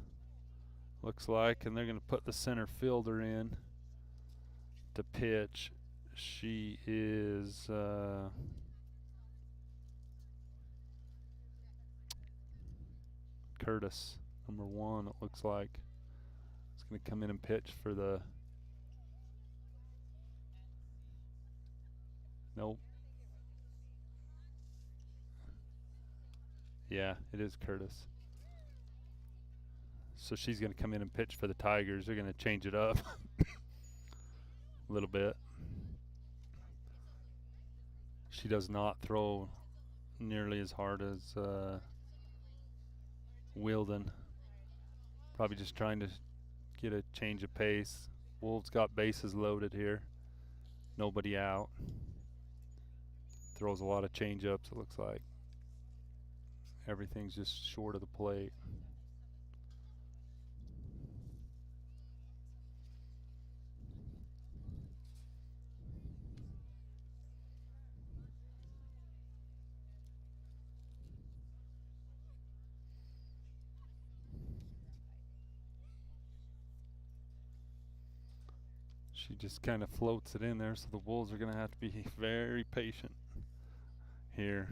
looks like, and they're going to put the center fielder in to pitch. She is Curtis, number 1, it looks like. He's going to come in and pitch for the... Nope. Yeah, it is Curtis. So she's going to come in and pitch for the Tigers. They're going to change it up a little bit. She does not throw nearly as hard as Wielden. Probably just trying to get a change of pace. Wolves got bases loaded here. Nobody out. Throws a lot of change-ups, it looks like. Everything's just short of the plate. She just kind of floats it in there, so the Wolves are going to have to be very patient here.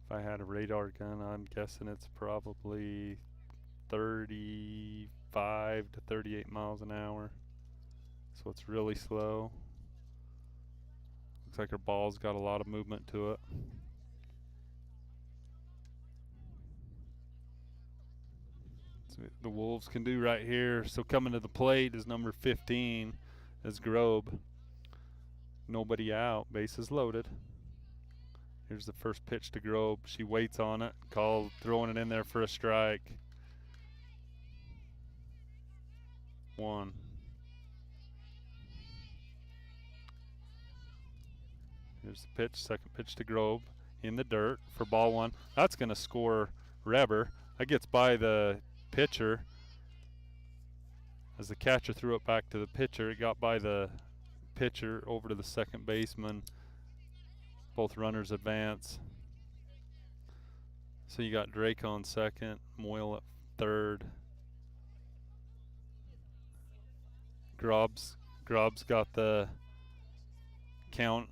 If I had a radar gun, I'm guessing it's probably 35 to 38 miles an hour. So it's really slow. Looks like her ball's got a lot of movement to it. So the Wolves can do right here. So coming to the plate is number 15, is Grobe. Nobody out, bases loaded. Here's the first pitch to Grobe. She waits on it, called, throwing it in there for a strike. 1. Here's the pitch, second pitch to Grobe in the dirt for ball 1. That's going to score Reber. That gets by the pitcher. As the catcher threw it back to the pitcher, it got by the pitcher over to the second baseman. Both runners advance. So you got Drake on second, Moyle at third. Grob's got the count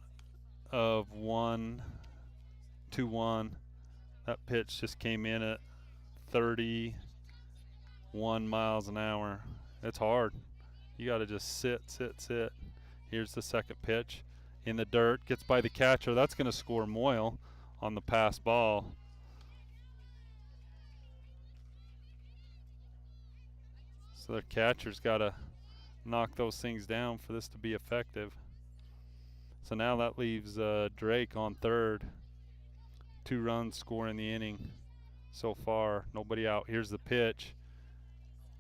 of 1-2-1. That pitch just came in at 31 miles an hour. It's hard. You got to just sit. Here's the second pitch in the dirt, gets by the catcher. That's going to score Moyle on the pass ball. So their catcher's got to knock those things down for this to be effective. So now that leaves Drake on third. 2 runs score in the inning so far. Nobody out. Here's the pitch.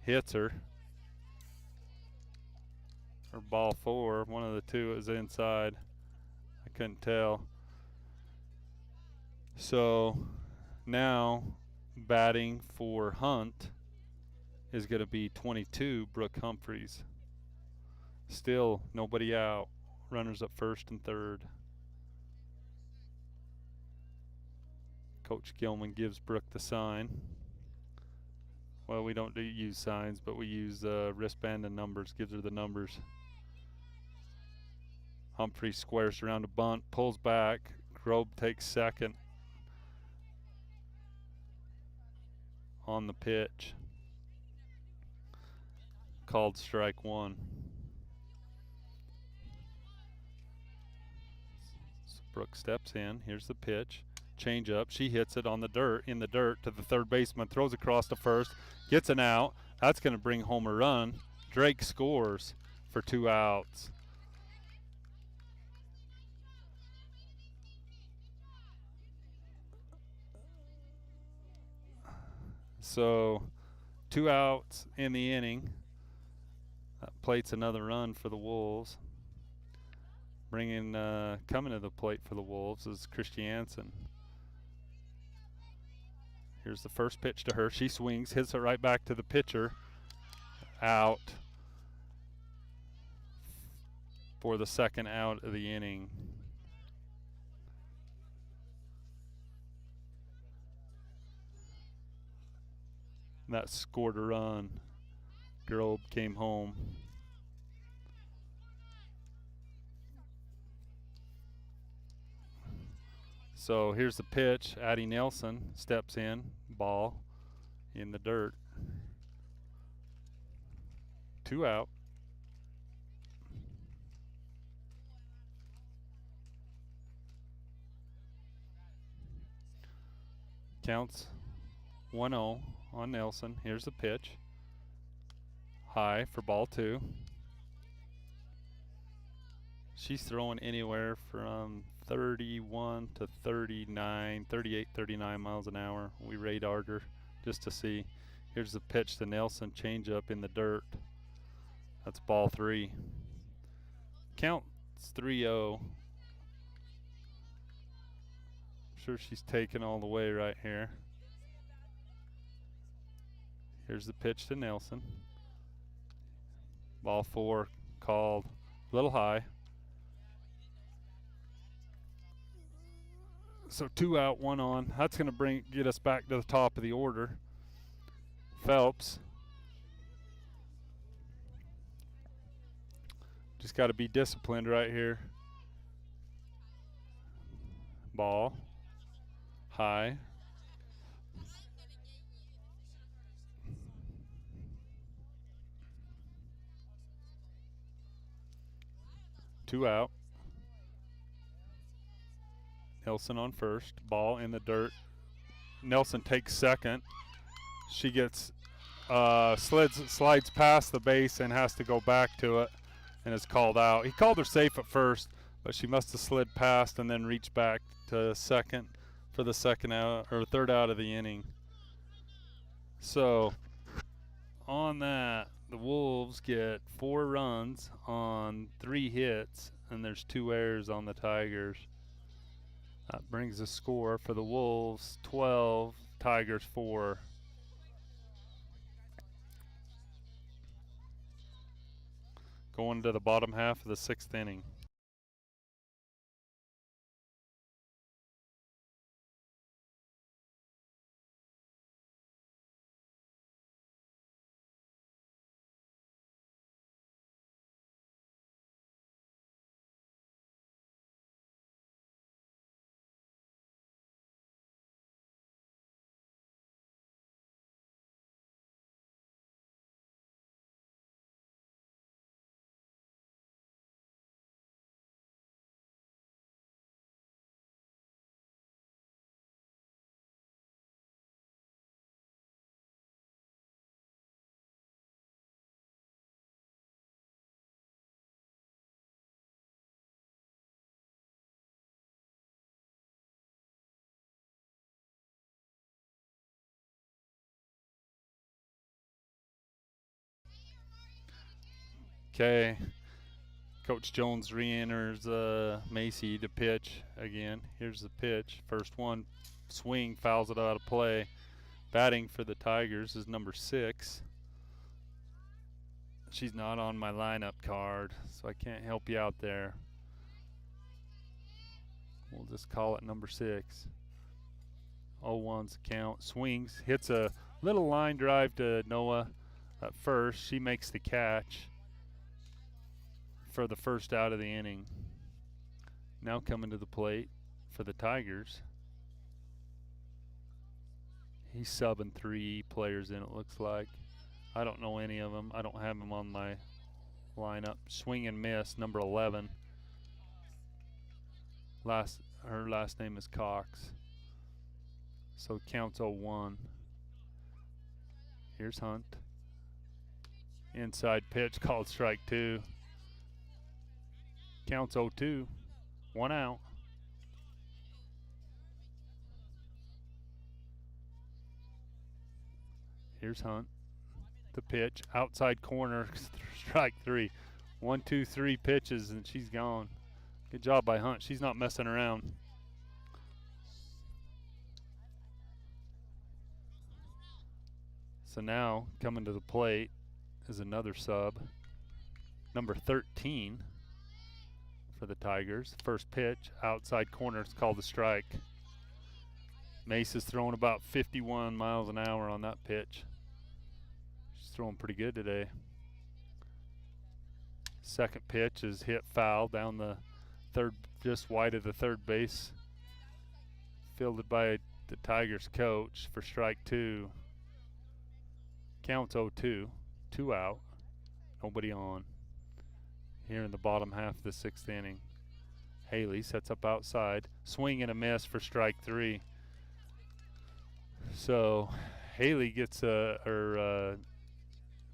Hits her. Or ball 4. One of the two is inside. I couldn't tell. So now batting for Hunt is going to be 22, Brooke Humphreys. Still nobody out. Runners at first and third. Coach Gilman gives Brooke the sign. Well, we don't use signs, but we use wristband and numbers. Gives her the numbers. Humphrey squares around a bunt, pulls back. Grobe takes second on the pitch. Called strike 1. So Brooke steps in. Here's the pitch. Change up. She hits it on the dirt, in the dirt to the third baseman. Throws across to first. Gets an out. That's going to bring home a run. Drake scores for 2 outs. So 2 outs in the inning. That plates another run for the Wolves. Coming to the plate for the Wolves is Christiansen. Here's the first pitch to her. She swings, hits it right back to the pitcher. Out for the second out of the inning. That scored a run. Grobe came home. So here's the pitch. Addie Nelson steps in. Ball in the dirt. 2 out. Counts 1-0 on Nelson. Here's the pitch. High for ball 2. She's throwing anywhere from 31 to 39, 38, 39 miles an hour. We radared her just to see. Here's the pitch to Nelson, change up in the dirt. That's ball 3. Count's 3-0. Sure she's taking all the way right here. Here's the pitch to Nelson. Ball 4 called a little high. So 2 out, 1 on. That's going to get us back to the top of the order. Phelps. Just got to be disciplined right here. Ball. High. Two out. Nelson on first. Ball in the dirt. Nelson takes second. She gets slides past the base and has to go back to it and is called out. He called her safe at first, but she must have slid past and then reached back to second for the second out or third out of the inning. So on that, the Wolves get 4 runs on 3 hits, and there's 2 errors on the Tigers. That brings the score for the Wolves 12, Tigers 4. Going to the bottom half of the 6th inning. Okay, Coach Jones re-enters Macy to pitch again. Here's the pitch. First one, swing, fouls it out of play. Batting for the Tigers is number 6. She's not on my lineup card, so I can't help you out there. We'll just call it number 6. 0-1's count. Swings, hits a little line drive to Noah at first. She makes the catch for the first out of the inning. Now coming to the plate for the Tigers. He's subbing 3 players in, it looks like. I don't know any of them. I don't have them on my lineup. Swing and miss, number 11. Her last name is Cox. So counts 0-1. Here's Hunt. Inside pitch called strike 2. Counts 0-2. 1 out. Here's Hunt. The pitch. Outside corner. Strike 3. 1, 2, 3 pitches and she's gone. Good job by Hunt. She's not messing around. So now coming to the plate is another sub. Number 13 for the Tigers. First pitch, outside corner, it's called a strike. Mace is throwing about 51 miles an hour on that pitch. She's throwing pretty good today. Second pitch is hit foul down the third, just wide of the third base. Fielded by the Tigers coach for strike 2. Counts 0-2. 2 out. Nobody on. Here in the bottom half of the 6th inning. Haley sets up outside. Swing and a miss for strike 3. So Haley gets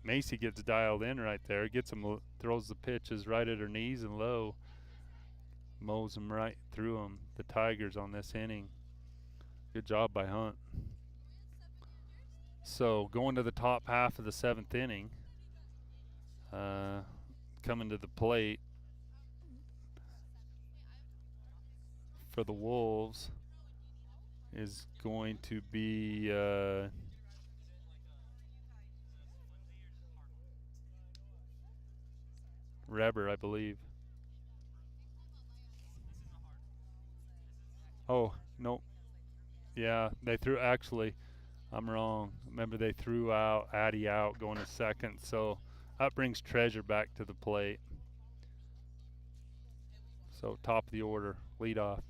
Macy gets dialed in right there, gets him, throws the pitches right at her knees and low, mows them right through them. The Tigers on this inning. Good job by Hunt. So going to the top half of the 7th inning, coming to the plate for the Wolves is going to be Reber, I believe. Oh, no. Yeah, they threw, actually, I'm wrong. Remember, they threw out Addie out going to second, so that brings Treasure back to the plate. So top of the order, lead off.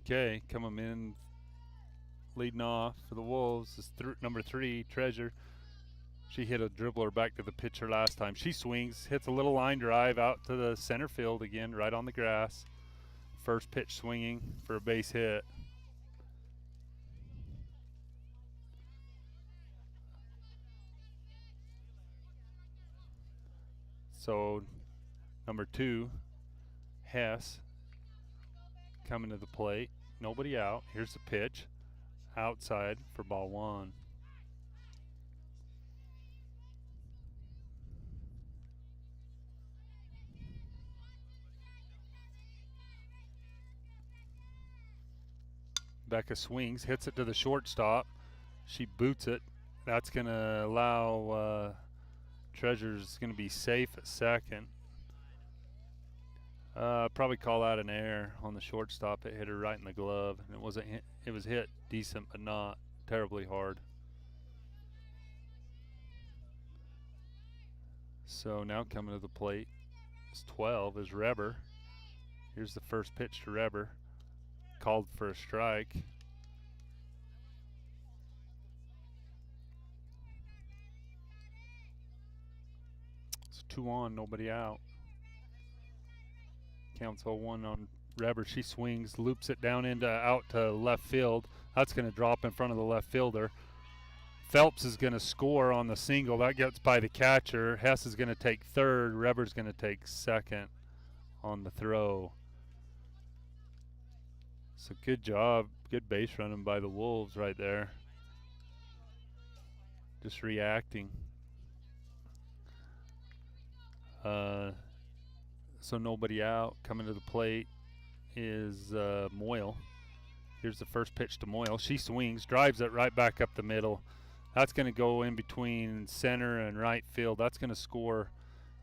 Okay, coming in, leading off for the Wolves is number 3, Treasure. She hit a dribbler back to the pitcher last time. She swings, hits a little line drive out to the center field again, right on the grass. First pitch swinging for a base hit. So number 2, Hess, coming to the plate. Nobody out. Here's the pitch. Outside for ball 1. Becca swings, hits it to the shortstop. She boots it. That's going to allow Treasure's going to be safe at second. Probably call that an error on the shortstop. It hit her right in the glove, and it was hit decent, but not terribly hard. So now coming to the plate is 12 is Reber. Here's the first pitch to Reber. Called for a strike. It's 2 on, nobody out. Counts 0-1 on Reber. She swings, loops it down into out to left field. That's going to drop in front of the left fielder. Phelps is going to score on the single. That gets by the catcher. Hess is going to take third. Reber's going to take second on the throw. So good job. Good base running by the Wolves right there. Just reacting. So nobody out. Coming to the plate is Moyle. Here's the first pitch to Moyle. She swings, drives it right back up the middle. That's going to go in between center and right field. That's going to score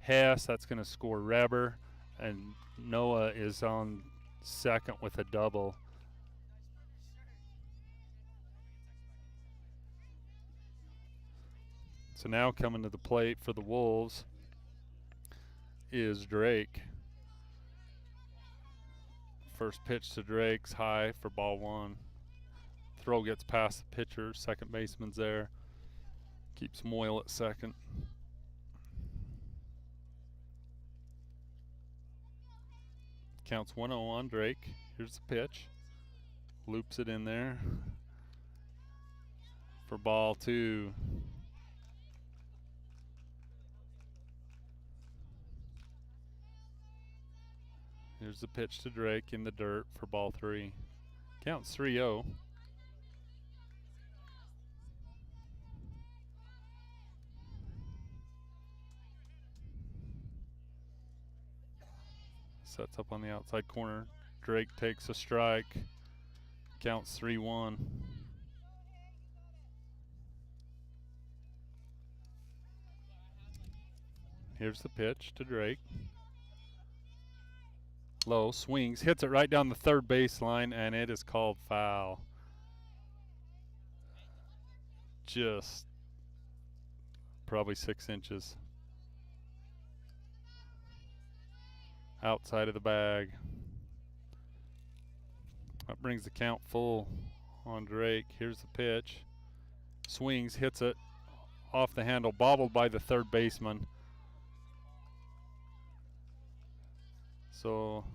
Hess. That's going to score Reber. And Noah is on second with a double. So now coming to the plate for the Wolves is Drake. First pitch to Drake's high for ball 1. Throw gets past the pitcher. Second baseman's there. Keeps Moyle at second. Counts 1-0 on Drake. Here's the pitch. Loops it in there for ball 2. Here's the pitch to Drake in the dirt for ball 3. Counts 3-0. Sets up on the outside corner. Drake takes a strike. Counts 3-1. Here's the pitch to Drake. Low, swings, hits it right down the third baseline, and it is called foul. Just probably 6 inches outside of the bag. That brings the count full on Drake. Here's the pitch. Swings, hits it off the handle, bobbled by the third baseman. So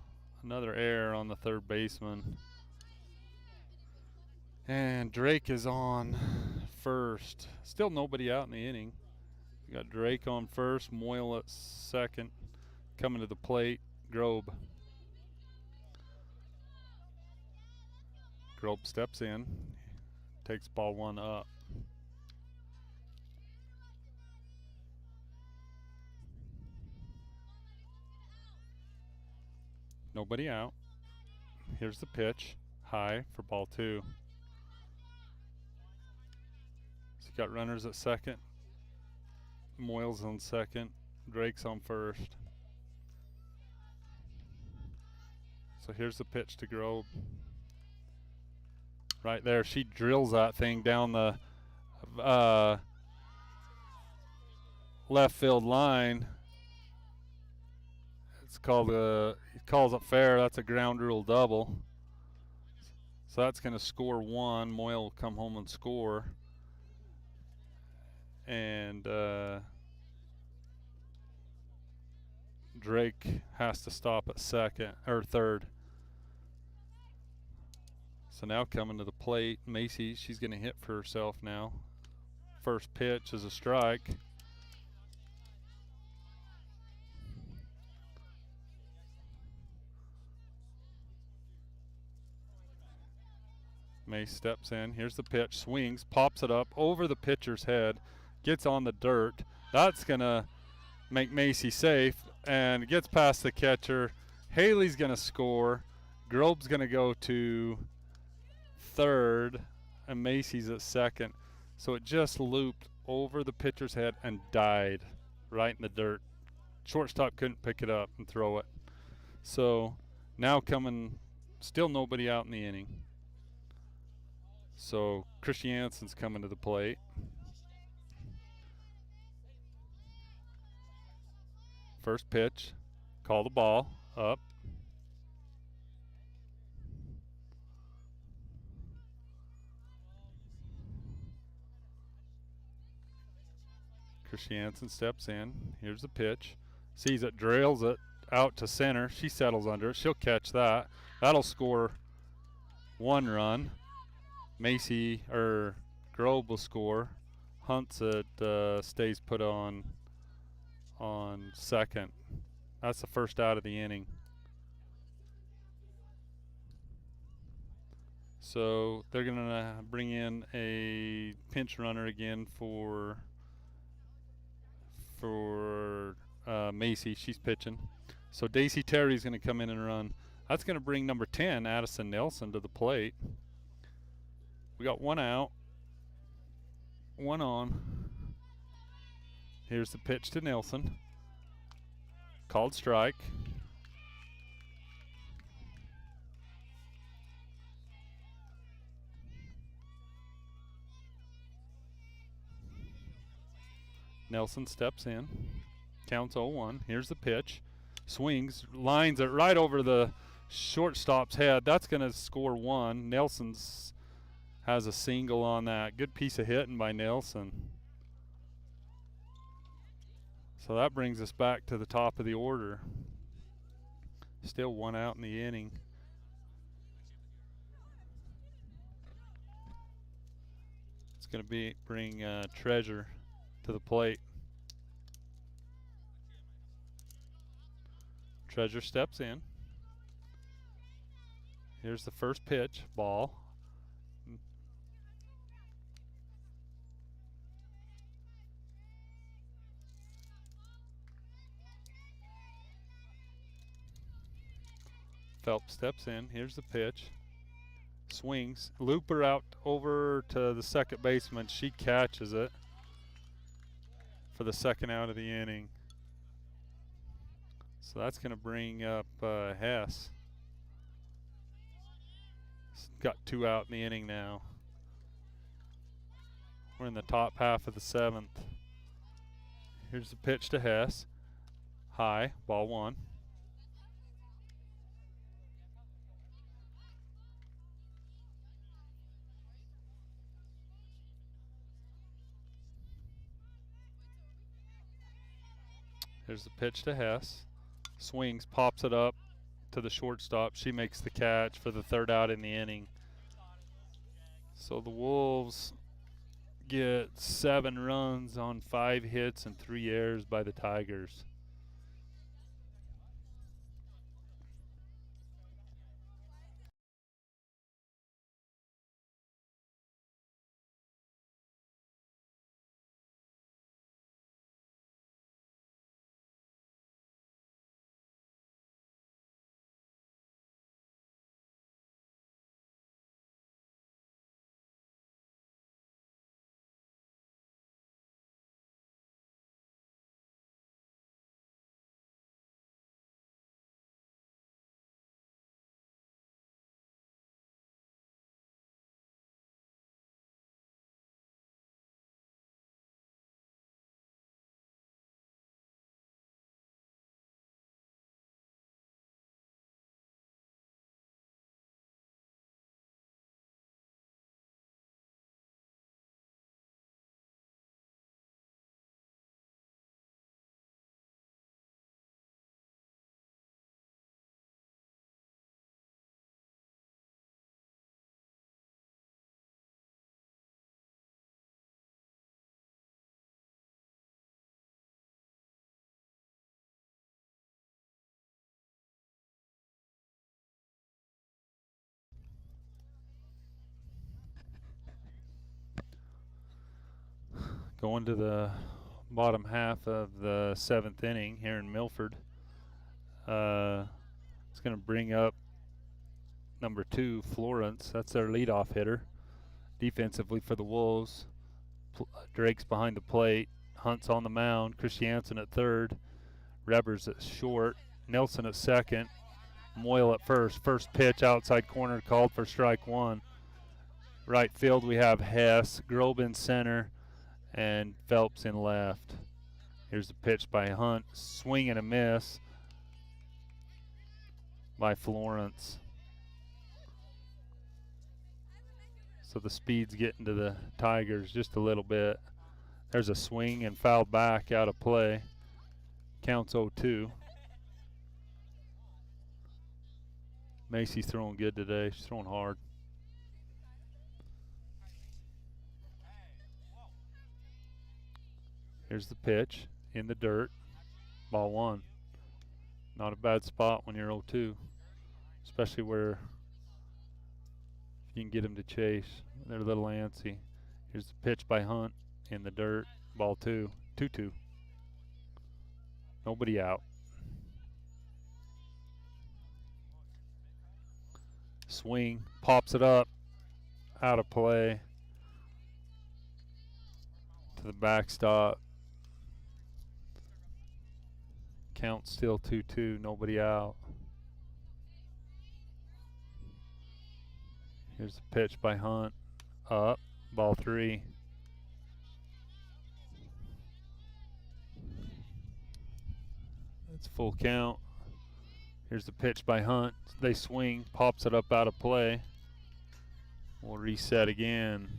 another error on the third baseman. And Drake is on first. Still nobody out in the inning. We got Drake on first, Moyle at second. Coming to the plate, Grobe. Grobe steps in, takes ball 1 up. Nobody out. Here's the pitch, high for ball 2. He's got runners at second. Moyle's on second. Drake's on first. So here's the pitch to Grobe. Right there, she drills that thing down the left field line. It's called he calls it fair. That's a ground rule double. So that's going to score 1. Moyle will come home and score. And Drake has to stop at second or third. So now coming to the plate, Macy, she's going to hit for herself now. First pitch is a strike. Mace steps in. Here's the pitch. Swings, pops it up over the pitcher's head, gets on the dirt. That's going to make Macy safe and gets past the catcher. Haley's going to score. Grobe's going to go to third, and Macy's at second. So it just looped over the pitcher's head and died right in the dirt. Shortstop couldn't pick it up and throw it. So now coming, still nobody out in the inning. So Christiansen's coming to the plate. First pitch, call the ball, up. Christiansen steps in. Here's the pitch. Sees it, drills it out to center. She settles under it. She'll catch that. That'll score 1 run. Macy or Grobe will score. Hunts it, stays put on second. That's the first out of the inning. So they're gonna bring in a pinch runner again for Macy. She's pitching. So Daisy Terry's going to come in and run. That's going to bring number 10, Addison Nelson, to the plate. We got 1 out, 1 on. Here's the pitch to Nelson. Called strike. Nelson steps in. Counts 0-1. Here's the pitch. Swings, lines it right over the shortstop's head. That's going to score 1. Nelson's has a single on that. Good piece of hitting by Nelson. So that brings us back to the top of the order. Still 1 out in the inning. It's going to bring Treasure to the plate. Treasure steps in. Here's the first pitch, ball. Phelps steps in. Here's the pitch. Swings. Looper out over to the second baseman. She catches it for the second out of the inning. So that's going to bring up Hess. Got 2 out in the inning now. We're in the top half of the 7th. Here's the pitch to Hess. High, ball 1. Here's the pitch to Hess. Swings, pops it up to the shortstop. She makes the catch for the 3rd out in the inning. So the Wolves get 7 runs on 5 hits and 3 errors by the Tigers. Going to the bottom half of the 7th inning here in Milford. It's going to bring up number 2, Florence. That's their leadoff hitter. Defensively for the Wolves, Drake's behind the plate. Hunt's on the mound. Christiansen at 3rd. Rebers at short. Nelson at 2nd. Moyle at 1st. First pitch outside corner called for strike 1. Right field we have Hess, Grobe in center, and Phelps in left. Here's the pitch by Hunt. Swing and a miss by Florence. So the speed's getting to the Tigers just a little bit. There's a swing and foul back out of play. Counts 0-2. Macy's throwing good today. She's throwing hard. Here's the pitch in the dirt. Ball 1. Not a bad spot when you're 0-2, especially where you can get them to chase. They're a little antsy. Here's the pitch by Hunt in the dirt. Ball 2. 2-2. Nobody out. Swing. Pops it up. Out of play. To the backstop. Count still 2-2. Nobody out. Here's the pitch by Hunt. Up. Ball 3. That's full count. Here's the pitch by Hunt. They swing. Pops it up out of play. We'll reset again.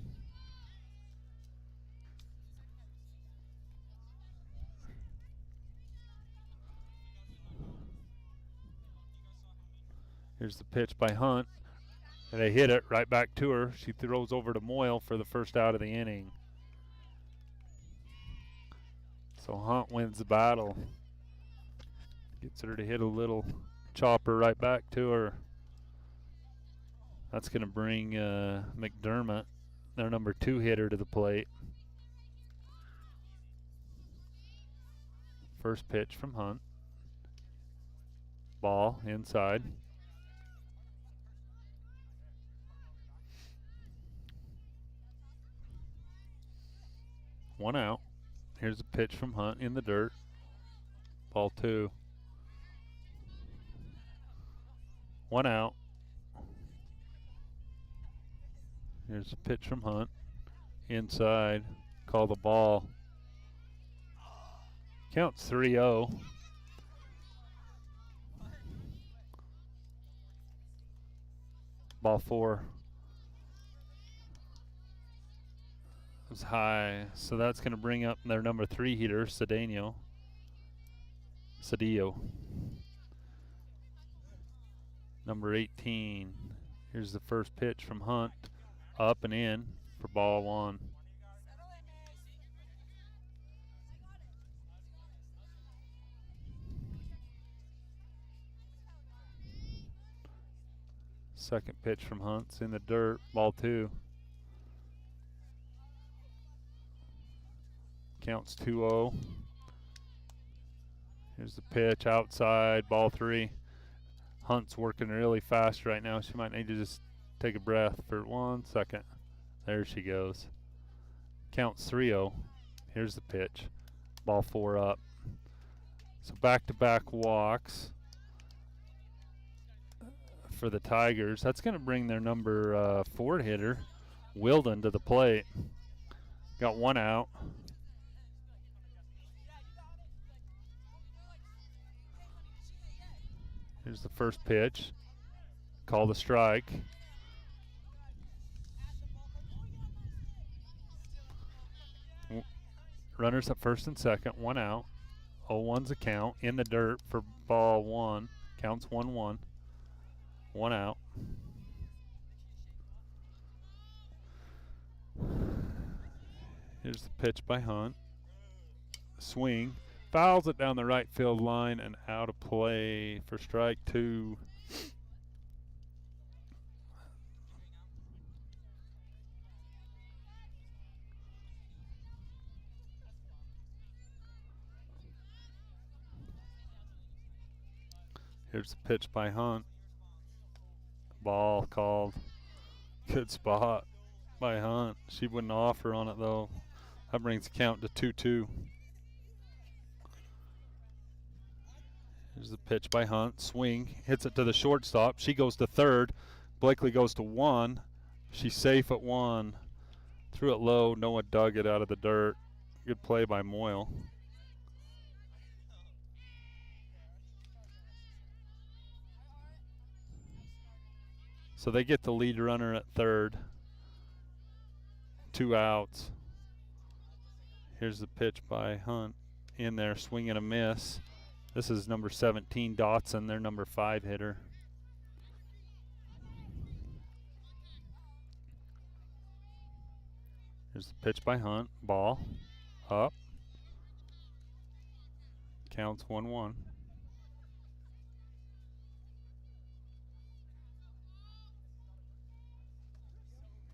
Here's the pitch by Hunt. And they hit it right back to her. She throws over to Moyle for the first out of the inning. So Hunt wins the battle. Gets her to hit a little chopper right back to her. That's going to bring McDermott, their number 2 hitter, to the plate. First pitch from Hunt. Ball inside. 1 out. Here's a pitch from Hunt in the dirt. Ball 2. 1 out. Here's a pitch from Hunt. Inside. Call the ball. Counts 3-0. Ball 4. It was high, so that's going to bring up their number 3 hitter, Cedillo. Number 18. Here's the first pitch from Hunt. Up and in for ball 1. Second pitch from Hunt's in the dirt, ball 2. Counts 2-0. Here's the pitch outside, ball 3. Hunt's working really fast right now. She might need to just take a breath for 1 second. There she goes. Counts 3-0. Here's the pitch. Ball 4 up. So back-to-back walks for the Tigers. That's going to bring their number 4 hitter, Wilden, to the plate. Got 1 out. Here's the first pitch. Call the strike. Runners at first and second, 1 out. 0-1's a count in the dirt for ball 1. Counts 1-1. 1 out. Here's the pitch by Hunt. Swing. Fouls it down the right field line and out of play for strike 2. Here's the pitch by Hunt. Ball called. Good spot by Hunt. She wouldn't offer on it though. That brings the count to 2-2. Here's the pitch by Hunt. Swing. Hits it to the shortstop. She goes to third. Blakely goes to 1. She's safe at 1. Threw it low. Noah dug it out of the dirt. Good play by Moyle. So they get the lead runner at third. 2 outs. Here's the pitch by Hunt. In there, swing and a miss. This is number 17, Dotson, their number 5 hitter. Here's the pitch by Hunt. Ball. Up. Counts 1-1.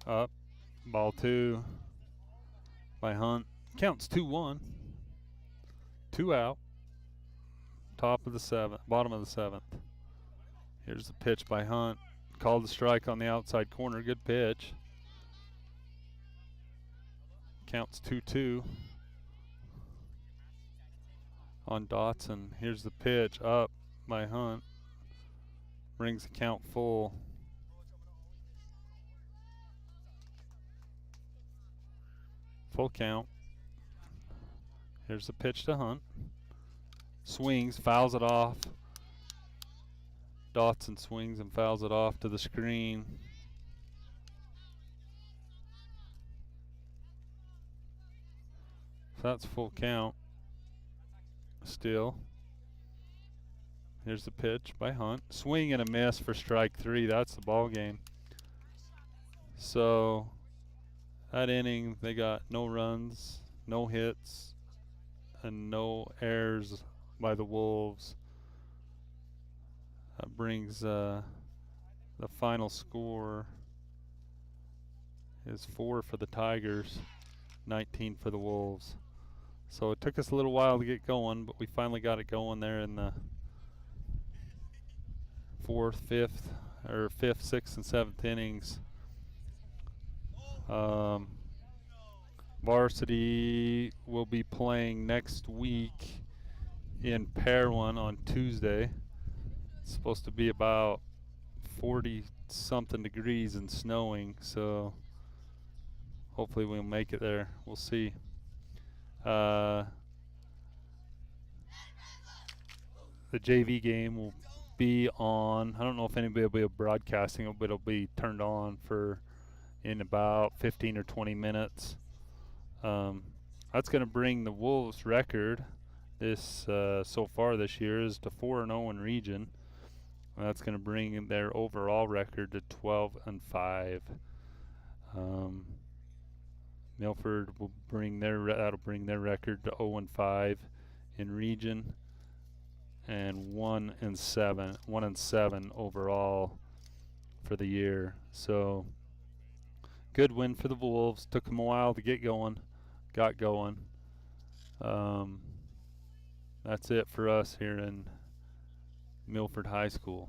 Up. Ball 2 by Hunt. Counts 2-1. 2 out. Top of the 7th, bottom of the 7th. Here's the pitch by Hunt. Called the strike on the outside corner. Good pitch. Counts 2-2 on Dotson. Here's the pitch up by Hunt. Brings the count full. Full count. Here's the pitch to Hunt. Swings, fouls it off. Dotson swings and fouls it off to the screen. So that's full count. Still. Here's the pitch by Hunt. Swing and a miss for strike 3. That's the ball game. So that inning they got no runs, no hits, and no errors by the Wolves. That brings the final score is 4 for the Tigers, 19 for the Wolves. So it took us a little while to get going, but we finally got it going there in the 4th, 5th, 6th, and 7th innings. Varsity will be playing next week in Pair 1 on Tuesday. It's supposed to be about 40 something degrees and snowing, so hopefully we'll make it there. We'll see. The JV game will be on. I don't know if anybody will be broadcasting it, but it'll be turned on for in about 15 or 20 minutes. That's going to bring the Wolves record so far this year is to 4-0 in region. That's going to bring their overall record to 12-5. Milford will that'll bring their record to 0-5 in region, and 1-7 overall for the year. So good win for the Wolves. Took them a while to get going. Got going. That's it for us here in Milford High School.